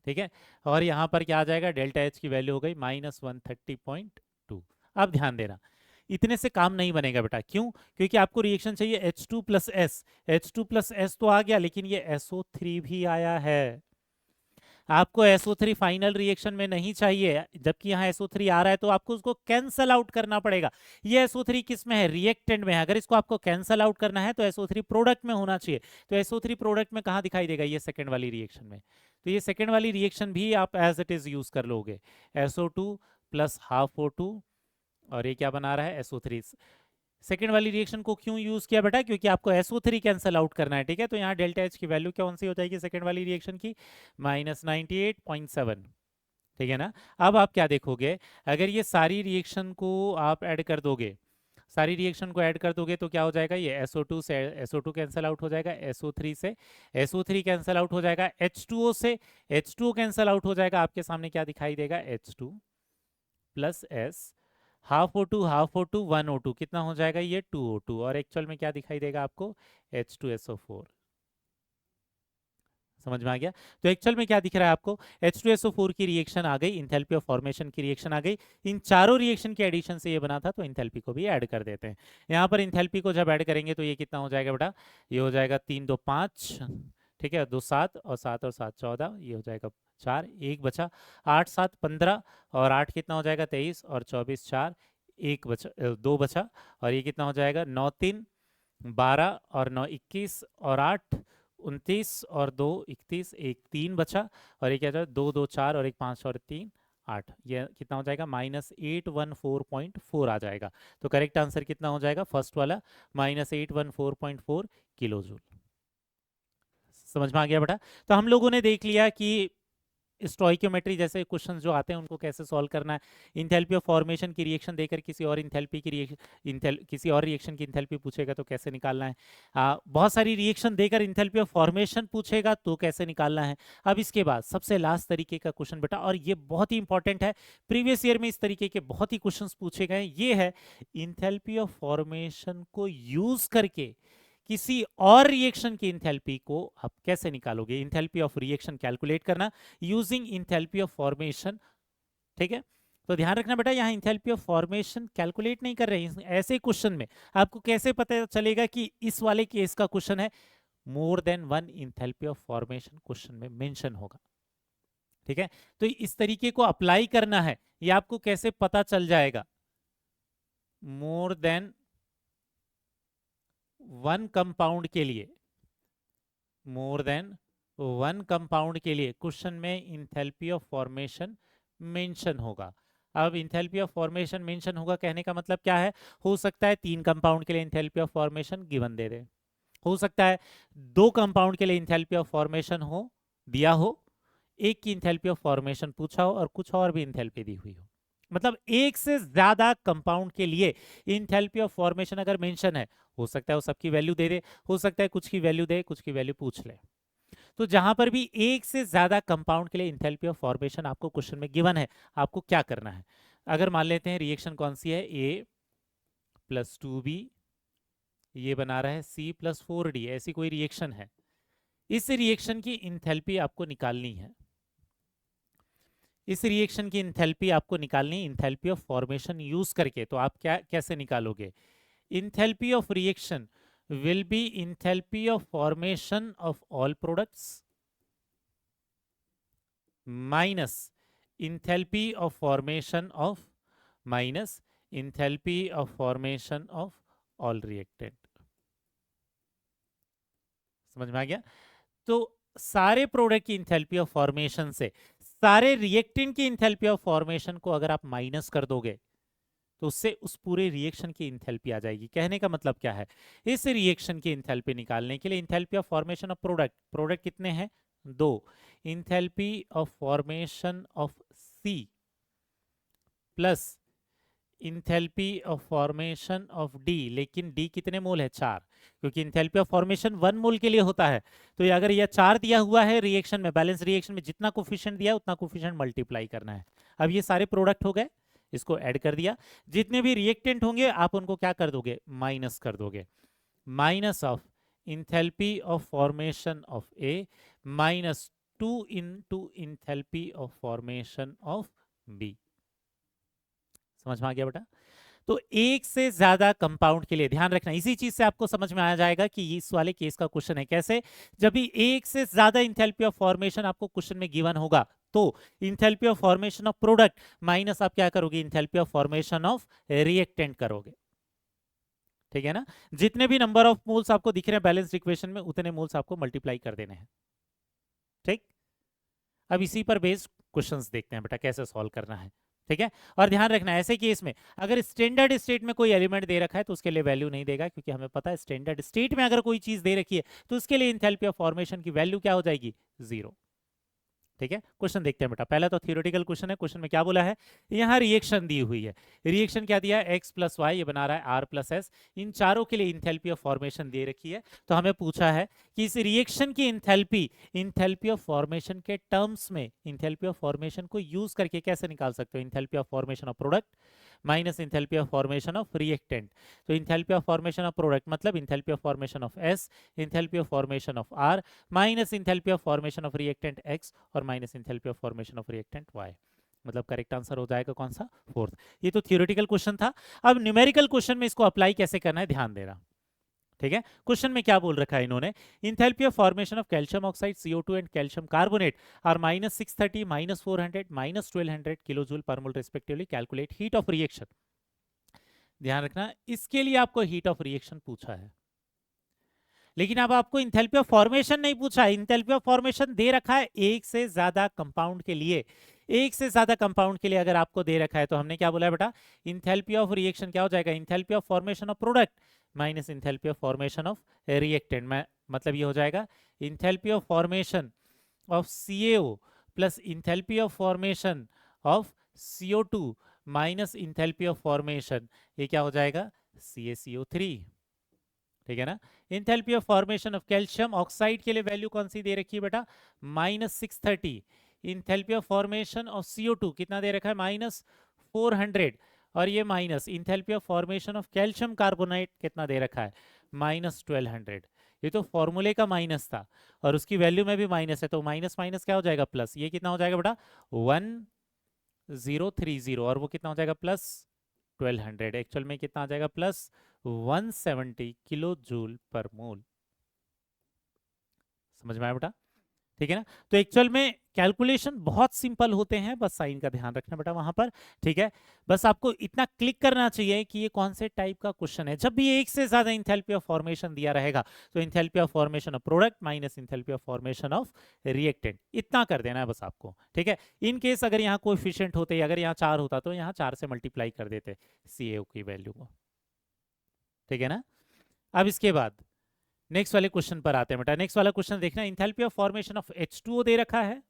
ठीक है, और यहाँ पर क्या आ जाएगा, डेल्टा H की वैल्यू हो गई -130.2। अब ध्यान देना, इतने से काम नहीं बनेगा बेटा, क्यों, क्योंकि आपको रिएक्शन चाहिए H2 plus S. H2 plus S तो आ गया, लेकिन ये SO3 भी आया है, आपको SO3 फाइनल रिएक्शन में नहीं चाहिए, जबकि यहाँ SO3 आ रहा है, तो आपको उसको कैंसल आउट करना पड़ेगा। ये SO3 किस में है, रिएक्टेंट में है, अगर इसको आपको कैंसल आउट करना है तो SO3 प्रोडक्ट में होना चाहिए। तो SO3 प्रोडक्ट में कहाँ दिखाई देगा, ये सेकेंड वाली रिएक्शन में, तो ये सेकेंड वाली रिएक्शन भी आप एज इट इज यूज कर लोगे, SO2 प्लस हाफ O2, और ये क्या बना रहा है SO3। सेकेंड वाली रिएक्शन को क्यों यूज किया बेटा, क्योंकि आपको SO3 कैंसल आउट करना है। ठीक है, तो यहाँ डेल्टा H की वैल्यू कौन सी हो जाएगी सेकेंड वाली रिएक्शन की, -98.7। ठीक है ना, अब आप क्या देखोगे, अगर ये सारी रिएक्शन को आप ऐड कर दोगे, सारी रिएक्शन को ऐड कर दोगे तो क्या हो जाएगा, ये SO2 से SO2 कैंसल आउट हो जाएगा, SO3 से SO3 कैंसल आउट हो जाएगा, H2O से H2O कैंसल आउट हो जाएगा, आपके सामने क्या दिखाई देगा, H2 plus S, half O2 1 O2, कितना हो जाएगा, ये 2 O2, और एक्चुअल में क्या दिखाई देगा आपको, H2SO4। समझ में आ गया, तो एक्चुअल में क्या दिख रहा है आपको, H2SO4 की रिएक्शन आ गई, इंथैल्पी ऑफ फॉर्मेशन की रिएक्शन आ गई, इन चारों रिएक्शन के एडिशन से ये बना था, तो इंथैल्पी को भी ऐड कर देते हैं। यहाँ पर इंथैल्पी को जब ऐड करेंगे तो ये कितना हो जाएगा बेटा, ये हो जाएगा 3 2 5, ठीक है, 2 7, और 7 और 7 14, ये हो जाएगा 4, 1 बचा, 8 7 15, और 8 कितना हो जाएगा 23, और 24 4, 1 बचा, 2 बचा, और ये कितना हो जाएगा 9 3 12, और 9 21, और 8 29, और 2 31, 1 3 बचा, और ये क्या जाएगा 2 2 4, और 1 5 और 3 8, ये कितना हो जाएगा -814.4 आ जाएगा। तो करेक्ट आंसर कितना हो जाएगा, फर्स्ट वाला -814.4 किलो जूल। समझ में आ गया बेटा, तो हम लोगों ने देख लिया कि स्टोइकियोमेट्री जैसे क्वेश्चन जो आते हैं उनको कैसे सॉल्व करना है, इंथैल्पी ऑफ फॉर्मेशन की रिएक्शन देकर किसी और इंथैल्पी की रिएक्शन, किसी और रिएक्शन की इंथैल्पी पूछेगा तो कैसे निकालना है, बहुत सारी रिएक्शन देकर इंथैल्पी ऑफ फॉर्मेशन पूछेगा तो कैसे निकालना है। अब इसके बाद सबसे लास्ट तरीके का क्वेश्चन बेटा, और ये बहुत ही इंपॉर्टेंट है, प्रीवियस ईयर में इस तरीके के बहुत ही क्वेश्चन पूछे गए, ये है इंथैल्पी ऑफ फॉर्मेशन को यूज करके किसी और रिएक्शन की इंथैल्पी को आप कैसे निकालोगे, इंथैल्पी ऑफ रिएक्शन कैलकुलेट करना यूजिंग इंथैल्पी ऑफ फॉर्मेशन। ठीक है, तो ध्यान रखना बेटा, यहाँ इंथैल्पी ऑफ फॉर्मेशन कैलकुलेट नहीं कर रहे हैं, ऐसे क्वेश्चन में आपको कैसे पता चलेगा कि इस वाले केस का क्वेश्चन है, more than one enthalpy of formation question में मेंशन होगा। ठीक है, तो इस तरीके को अप्लाई करना है, ये आपको कैसे पता चल जाएगा, मोर देन वन कंपाउंड के लिए, मोर देन वन कंपाउंड के लिए क्वेश्चन में इंथैल्पी ऑफ फॉर्मेशन मेंशन होगा। अब इंथैल्पी ऑफ फॉर्मेशन मेंशन होगा कहने का मतलब क्या है? हो सकता है 3 कंपाउंड के लिए इंथैल्पी ऑफ फॉर्मेशन गिवन दे दे, हो सकता है 2 कंपाउंड के लिए इंथैल्पी ऑफ फॉर्मेशन हो दिया हो, एक की इंथैल्पी ऑफ फॉर्मेशन पूछा हो और कुछ और भी इंथैल्पी दी हुई हो। मतलब एक से ज्यादा कंपाउंड के लिए इंथैल्पी ऑफ फॉर्मेशन अगर मेंशन है, हो सकता है वो सबकी वैल्यू दे दे, हो सकता है कुछ की वैल्यू दे, कुछ की वैल्यू पूछ ले। तो जहां पर भी एक से ज्यादा कंपाउंड के लिए इंथैल्पी ऑफ फॉर्मेशन आपको क्वेश्चन में गिवन है, आपको क्या करना है? अगर मान लेते हैं रिएक्शन कौन सी है, A + 2B, ये बना रहा है C + 4D, ऐसी कोई रिएक्शन है, इस रिएक्शन की इंथैल्पी आपको निकालनी है। इस रिएक्शन की इंथैल्पी आपको निकालनी, इंथैल्पी ऑफ फॉर्मेशन यूज करके। तो आप क्या कैसे निकालोगे? Enthalpy of reaction will be enthalpy of formation of all products minus enthalpy of formation of all reactant। समझ में आ गया? तो सारे प्रोडक्ट की इंथैल्पी ऑफ फॉर्मेशन से सारे रिएक्टेंट की इंथैल्पी ऑफ फॉर्मेशन को अगर आप माइनस कर दोगे तो उससे उस पूरे रिएक्शन की इंथैल्पी आ जाएगी। कहने का मतलब क्या है? इस रिएक्शन की इंथैल्पी निकालने के लिए enthalpy of formation of product कितने हैं? 2। Enthalpy of formation of C plus enthalpy of formation of D, लेकिन D कितने मोल है? 4, क्योंकि इंथैल्पी ऑफ फॉर्मेशन 1 मोल के लिए होता है। तो ये अगर यह 4 दिया हुआ है रिएक्शन में, बैलेंस रिएक्शन में जितना कोफिशिएंट दिया उतना कोफिशिएंट मल्टीप्लाई करना है। अब ये सारे प्रोडक्ट हो गए, इसको ऐड कर दिया, जितने भी रिएक्टेंट होंगे आप उनको क्या कर दोगे? माइनस कर दोगे। Minus of enthalpy of formation of A minus 2 into enthalpy of formation of B। समझ में आ गया बेटा? तो एक से ज्यादा कंपाउंड के लिए ध्यान रखना, इसी चीज से आपको समझ में आ जाएगा कि इस वाले केस का क्वेश्चन है कैसे। जब भी एक से ज्यादा इंथैल्पी ऑफ फॉर्मेशन आपको क्वेश्चन में गिवन होगा तो enthalpy of formation of product minus आप क्या करोगे? Enthalpy of formation of reactant करोगे। ठीक है ना? जितने भी नंबर ऑफ मोल्स आपको दिख रहे हैं बैलेंस्ड इक्वेशन में, उतने मोल्स आपको मल्टीप्लाई कर देने हैं। ठीक, अब इसी पर बेस्ड क्वेश्चंस देखते हैं बेटा कैसे सॉल्व करना है। ठीक है, और ध्यान रखना ऐसे केस में अगर स्टैंडर्ड स्टेट में कोई एलिमेंट दे रखा है तो उसके लिए वैल्यू नहीं देगा, क्योंकि हमें पता है स्टैंडर्ड स्टेट में अगर कोई चीज दे रखी है तो उसके लिए इंथैल्पी ऑफ फॉर्मेशन की वैल्यू क्या हो जाएगी? 0। ठीक है, क्वेश्चन देखते हैं बेटा। पहला तो थियोरेटिकल क्वेश्चन है। क्वेश्चन में क्या बोला है? यहाँ रिएक्शन दी हुई है, रिएक्शन क्या दिया है? x + y, ये बना रहा है r + s। इन चारों के लिए इंथैल्पी ऑफ फॉर्मेशन दे रखी है। तो हमें पूछा है कि इस रिएक्शन की इंथैल्पी ऑफ फॉर्मेशन के टर्म्स में, इंथैल्पी ऑफ फॉर्मेशन को यूज करके कैसे निकाल सकते हो? Enthalpy of formation of product minus enthalpy of formation of reactant. तो enthalpy of formation of product मतलब enthalpy of formation of S, enthalpy of formation of R minus enthalpy of formation of reactant X और minus enthalpy of formation of reactant Y। मतलब करेक्ट आंसर हो जाएगा कौन सा? 4th। ये तो थियोरेटिकल क्वेश्चन था। अब न्यूमेरिकल क्वेश्चन में इसको अप्लाई कैसे करना है ध्यान देना। ठीक है, क्वेश्चन में क्या बोल रखा है इन्होंने? Enthalpy of formation of calcium oxide CO2 and calcium carbonate are -630, -400, -1200 kilo joule per mole respectively. Calculate heat of reaction. ध्यान रखना इसके लिए आपको हीट ऑफ रिएक्शन पूछा है, लेकिन अब आपको इंथैल्पी ऑफ फॉर्मेशन नहीं पूछा है। इंथैल्पी ऑफ फॉर्मेशन दे रखा है एक से ज्यादा कंपाउंड के लिए। एक से ज्यादा कंपाउंड के लिए अगर आपको दे रखा है तो हमने क्या बोला है बेटा? इंथैल्पी ऑफ रिएक्शन क्या हो जाएगा? Enthalpy of formation of product minus enthalpy of formation of reactant. मतलब ये हो जाएगा enthalpy of formation of CaO plus enthalpy of formation of CO2 minus enthalpy of formation, ये क्या हो जाएगा? CaCO3। ठीक है ना? Enthalpy of formation of calcium oxide के लिए वैल्यू कौन सी दे रखी है बेटा? -630। Enthalpy of formation of CO2 कितना दे रखा है? -400। और ये minus enthalpy of formation of calcium carbonate कितना दे रखा है? -1200। ये तो फॉर्मूले का माइनस था और उसकी वैल्यू में भी माइनस है, तो माइनस माइनस क्या हो जाएगा? प्लस। ये कितना हो जाएगा बेटा? 1030। और वो कितना हो जाएगा? +1200। एक्चुअल में कितना आ जाएगा? +170 किलो जूल पर मोल। समझ में आया बेटा? ठीक है ना। तो एक्चुअल में कैलकुलेशन बहुत सिंपल होते हैं, बस साइन का ध्यान रखना बेटा वहां पर। ठीक है, बस आपको इतना क्लिक करना चाहिए कि ये कौन से टाइप का क्वेश्चन है। जब भी एक से ज्यादा इंथैल्पी ऑफ फॉर्मेशन दिया रहेगा तो enthalpy of formation of product minus enthalpy of formation of reactant, इतना कर देना है बस आपको। ठीक है, इन केस अगर यहाँ कोएफिशिएंट होते, अगर यहाँ 4 होता तो यहाँ 4 से मल्टीप्लाई कर देते CaO की वैल्यू को। ठीक है ना। अब इसके बाद नेक्स्ट वाले क्वेश्चन पर आते हैं बेटा। नेक्स्ट वाला क्वेश्चन देखना, enthalpy of formation of H2O दे रखा है,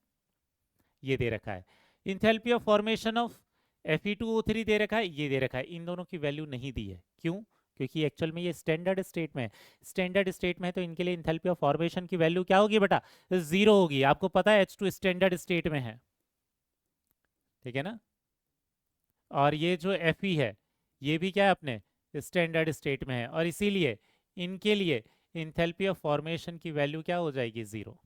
ये दे रखा है। Enthalpy of formation of Fe2O3 दे रखा है, ये दे रखा है। इन दोनों की वैल्यू नहीं दी है, क्यों? क्योंकि एक्चुअल में ये स्टैंडर्ड स्टेट में है। स्टैंडर्ड स्टेट में है तो इनके लिए इंथैल्पी ऑफ फॉर्मेशन की वैल्यू क्या होगी बेटा? 0 होगी। आपको पता है H2 स्टैंडर्ड स्टेट में है, ठीक है ना। और ये जो Fe है ये भी क्या है अपने स्टैंडर्ड स्टेट में है, और इसीलिए इनके लिए इंथैल्पी ऑफ फॉर्मेशन की वैल्यू क्या हो जाएगी? 0।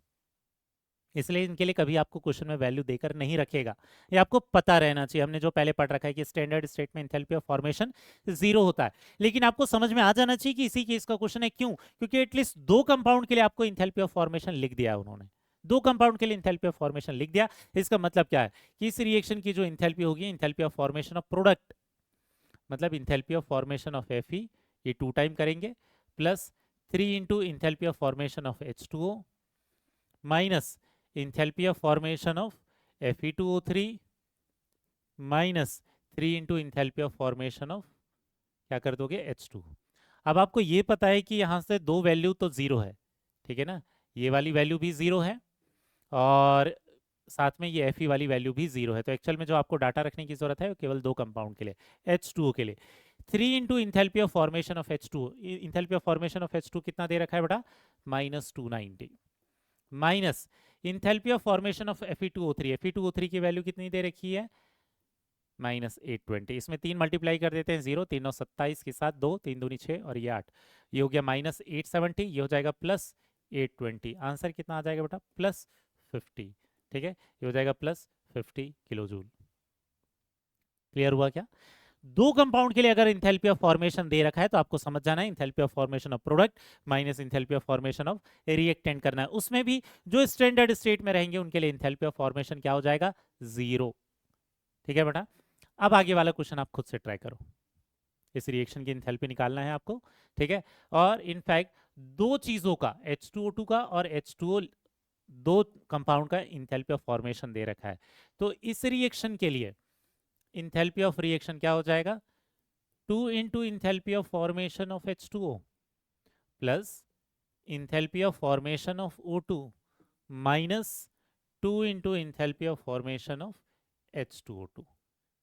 इसलिए इनके लिए कभी आपको क्वेश्चन में वैल्यू देकर नहीं रखेगा, ये आपको पता रहना चाहिए। हमने जो पहले पढ़ रखा है कि स्टैंडर्ड स्टेट में इंथैल्पी ऑफ फॉर्मेशन 0 होता है, लेकिन आपको समझ में आ जाना चाहिए कि इसी केस का क्वेश्चन है। क्यों? क्योंकि एटलीस्ट 2 कंपाउंड के लिए आपको इंथैल्पी ऑफ फॉर्मेशन लिख दिया उन्होंने, 2 कंपाउंड के लिए इंथैल्पी ऑफ फॉर्मेशन लिख दिया। इसका मतलब क्या है कि इस रिएक्शन की जो इंथैल्पी होगी, enthalpy of formation of product, मतलब enthalpy of formation of Fe, ये 2 टाइम करेंगे, plus 3 into enthalpy of formation of H2O minus enthalpy of formation of Fe2O3 minus 3 into enthalpy of formation of, क्या कर दोगे? H2। अब आपको ये पता है कि यहाँ से 2 वैल्यू तो 0 है, ठीक है ना, ये वाली वैल्यू भी 0 है और साथ में ये Fe वाली वैल्यू भी 0 है। तो एक्चुअल में जो आपको डाटा रखने की जरूरत है वो केवल 2 कंपाउंड के लिए, H2O के लिए। 3 into enthalpy of formation of H2O, enthalpy of formation of H2 कितना दे रखा है बेटा? -290 minus enthalpy of formation of Fe2O3, Fe2O3 की वैल्यू कितनी दे रखी है? -820। इसमें 3 मल्टीप्लाई कर देते हैं, 0 3 9 27 के साथ 2 3 दूनी 6 और ये 8, ये हो गया -870, ये हो जाएगा +820। आंसर कितना आ जाएगा बेटा? +50। ठीक है, ये हो जाएगा +50 किलो जूल। क्लियर हुआ क्या? 2 कंपाउंड के लिए अगर इंथैल्पी ऑफ फॉर्मेशन दे रखा है तो आपको समझ जाना है enthalpy of formation of product minus enthalpy of formation of reactant करना है। उसमें भी जो स्टैंडर्ड स्टेट में रहेंगे उनके लिए इंथैल्पी ऑफ फॉर्मेशन क्या हो जाएगा? 0। ठीक है बेटा, अब आगे वाला क्वेश्चन आप खुद से ट्राई करो। इस रिएक्शन की इंथैल्पी निकालना है आपको, ठीक है। और इनफैक्ट 2 चीजों का, H2O2 का और H2O, 2 कंपाउंड का इंथैल्पी ऑफ फॉर्मेशन दे रखा है। तो इस रिएक्शन के लिए इंथैल्पी ऑफ रिएक्शन क्या हो जाएगा? 2 into enthalpy of formation of H2O plus enthalpy of formation of O2 minus 2 into enthalpy of formation of H2O2।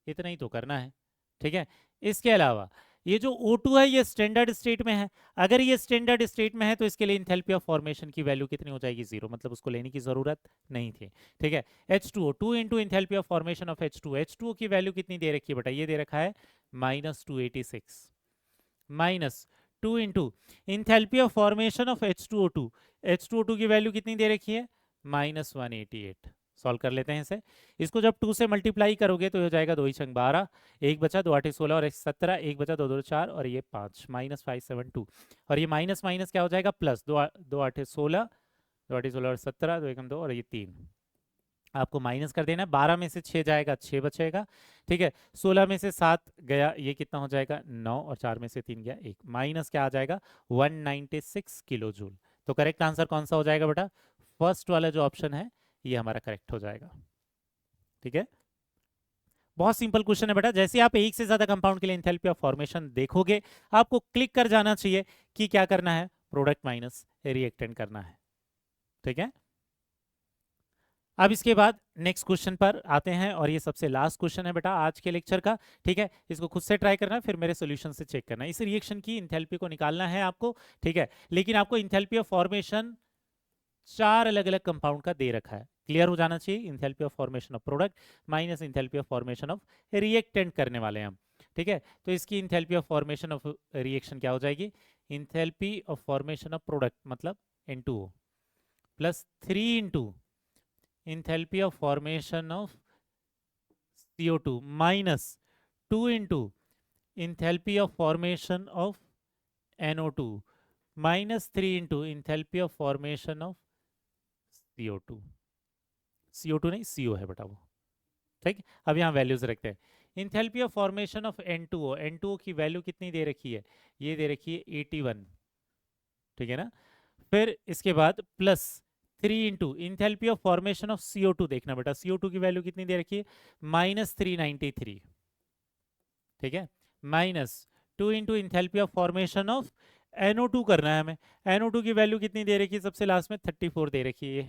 इतना ही तो करना है, ठीक है। इसके अलावा ये जो O2 है ये स्टैंडर्ड स्टेट में है। अगर ये स्टैंडर्ड स्टेट में है तो इसके लिए इंथैल्पी ऑफ फॉर्मेशन की वैल्यू कितनी हो जाएगी? 0, मतलब उसको लेने की जरूरत नहीं थी, ठीक है। H2O, 2 into enthalpy of formation of H2, H2O की वैल्यू कितनी दे रखी है बेटा? ये दे रखा है -286 minus 2 into enthalpy of formation of H2O2, H2O2 की वैल्यू कितनी दे रखी है? -188। सॉल्व कर लेते हैं इसे। इसको जब 2 से मल्टीप्लाई करोगे तो हो जाएगा 2 छंग 12, 1 बचा 2 8 16 और 1 17, 1 बचा 2 2 4 और ये 5, -572। और ये माइनस माइनस क्या हो जाएगा? प्लस 2 2 8 16, 2 8 16 और 17, 2 1 2 और ये 3 आपको माइनस कर देना है। 12 में से 6 जाएगा, 6 बचेगा, ठीक है। 16 में से 7 गया, ये कितना हो जाएगा? 9 और 4 में से 3 गया 1, माइनस क्या आ जाएगा? 196 किलो जूल। तो करेक्ट आंसर कौन सा हो जाएगा बेटा? फर्स्ट वाला जो ऑप्शन है ये हमारा करेक्ट हो जाएगा, ठीक है। बहुत सिंपल क्वेश्चन है बेटा। जैसे आप एक से ज्यादा कंपाउंड के लिए एंथैल्पी ऑफ फॉर्मेशन देखोगे आपको क्लिक कर जाना चाहिए कि क्या करना है, प्रोडक्ट माइनस रिएक्टेंट करना है, ठीक है। अब इसके बाद नेक्स्ट क्वेश्चन पर आते हैं और ये सबसे लास्ट क्वेश्चन है बेटा आज के लेक्चर का, ठीक है। इसको खुद से ट्राई करना है फिर मेरे सॉल्यूशन से चेक करना है। इस रिएक्शन की इंथैल्पी को निकालना है आपको, ठीक है। लेकिन आपको इंथैल्पी ऑफ फॉर्मेशन 4 अलग अलग कंपाउंड का दे रखा है, क्लियर हो जाना चाहिए। Enthalpy of formation of product minus enthalpy of formation of reactant करने वाले हैं हम, ठीक है। तो इसकी enthalpy of formation of reaction क्या हो जाएगी? Enthalpy of formation of product मतलब N2O plus 3 into enthalpy of formation of CO2 minus 2 into enthalpy of formation of NO2 minus 3 into enthalpy of formation of CO2, CO2 नहीं CO है बेटा वो, ठीक। अब यहाँ वैल्यूज रखते हैं। Enthalpy of formation of N2O, N2O की वैल्यू कितनी दे रखी है, ये दे रखी है 81, ठीक है ना। फिर इसके बाद plus 3 into enthalpy of formation of CO2, देखना बेटा CO2 की वैल्यू कितनी दे रखी है, -393, ठीक है। Minus 2 into enthalpy of formation of NO2 करना है हमें। NO2 की वैल्यू कितनी दे रखी है, सबसे लास्ट में 34 दे रखी है,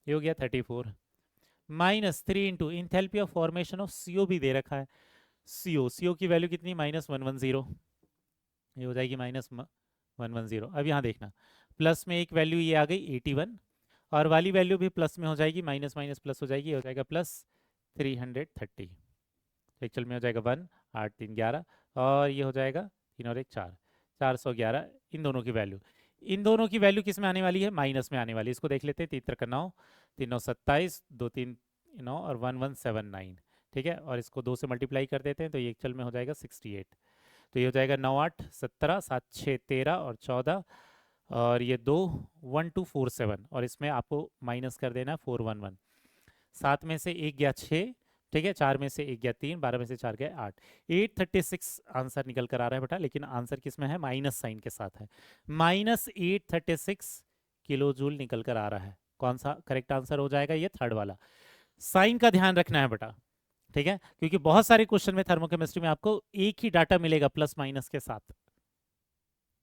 ये हो गया 34, minus 3 into enthalpy of formation of CO भी दे रखा है, CO की वैल्यू कितनी, -110, ये हो जाएगी -110। अब यहाँ देखना, प्लस में एक वैल्यू ये आ गई 81, और वाली वैल्यू भी प्लस में हो जाएगी, माइनस माइनस प्लस हो जाएगी, हो जाएगा प्लस 330। एक्चुअल में हो जाएगा 1 8 3 11, और ये हो जाएगा 3 और 1 4, 411। इन दोनों की वैल्यू किस में आने वाली है, माइनस में आने वाली है। इसको देख लेते हैं, 3 3 9 3 9 27, 2 3 9 और 1179, ठीक है। और इसको 2 से मल्टीप्लाई कर देते हैं, तो ये एक्चुअल में हो जाएगा 68। तो ये हो जाएगा 9 8 17, 7 6 13 और 14, और ये 2 1 2 4 7, और इसमें आपको माइनस कर देना है 411। 7 में से 1 गया 6, ठीक है। 4 में से 1 गया 3, 12 में से 4 गया 8, 836 आंसर निकल कर आ रहा है बेटा। लेकिन आंसर किस में है, माइनस साइन के साथ है, -836 किलो जूल निकल कर आ रहा है। कौन सा करेक्ट आंसर हो जाएगा, ये थर्ड वाला। साइन का ध्यान रखना है बेटा, ठीक है, क्योंकि बहुत सारे क्वेश्चन में थर्मोकेमिस्ट्री में आपको एक ही डाटा मिलेगा प्लस माइनस के साथ।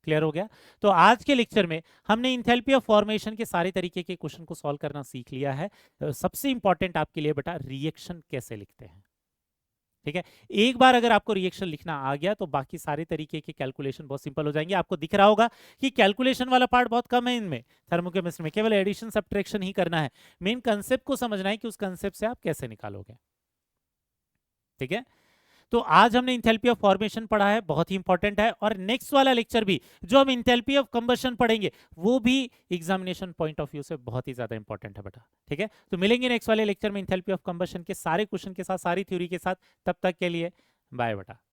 क्लियर हो गया। तो आज के लेक्चर में हमने इंथैल्पी ऑफ फॉर्मेशन के सारे तरीके के क्वेश्चन को सॉल्व करना सीख लिया है। सबसे इंपॉर्टेंट आपके लिए बेटा रिएक्शन कैसे लिखते हैं, ठीक है। एक बार अगर आपको रिएक्शन लिखना आ गया तो बाकी सारे तरीके के कैलकुलेशन बहुत सिंपल हो जाएंगे। आपको दिख रहा होगा कि कैलकुलेशन वाला पार्ट बहुत कम है इनमें, थर्मोकेमिस्ट्री में केवल एडिशन सब्ट्रैक्शन ही करना है। मेन कंसेप्ट को समझना है कि उस कंसेप्ट से आप कैसे निकालोगे, ठीक है। तो आज हमने इंथैल्पी ऑफ फॉर्मेशन पढ़ा है, बहुत ही इंपॉर्टेंट है। और नेक्स्ट वाला लेक्चर भी जो हम इंथैल्पी ऑफ कंबशन पढ़ेंगे वो भी एग्जामिनेशन पॉइंट ऑफ व्यू से बहुत ही ज्यादा इंपॉर्टेंट है बेटा, ठीक है। तो मिलेंगे नेक्स्ट वाले लेक्चर में इंथैल्पी ऑफ कंबशन के सारे क्वेश्चन के साथ, सारी थ्योरी के साथ। तब तक के लिए बाय बेटा।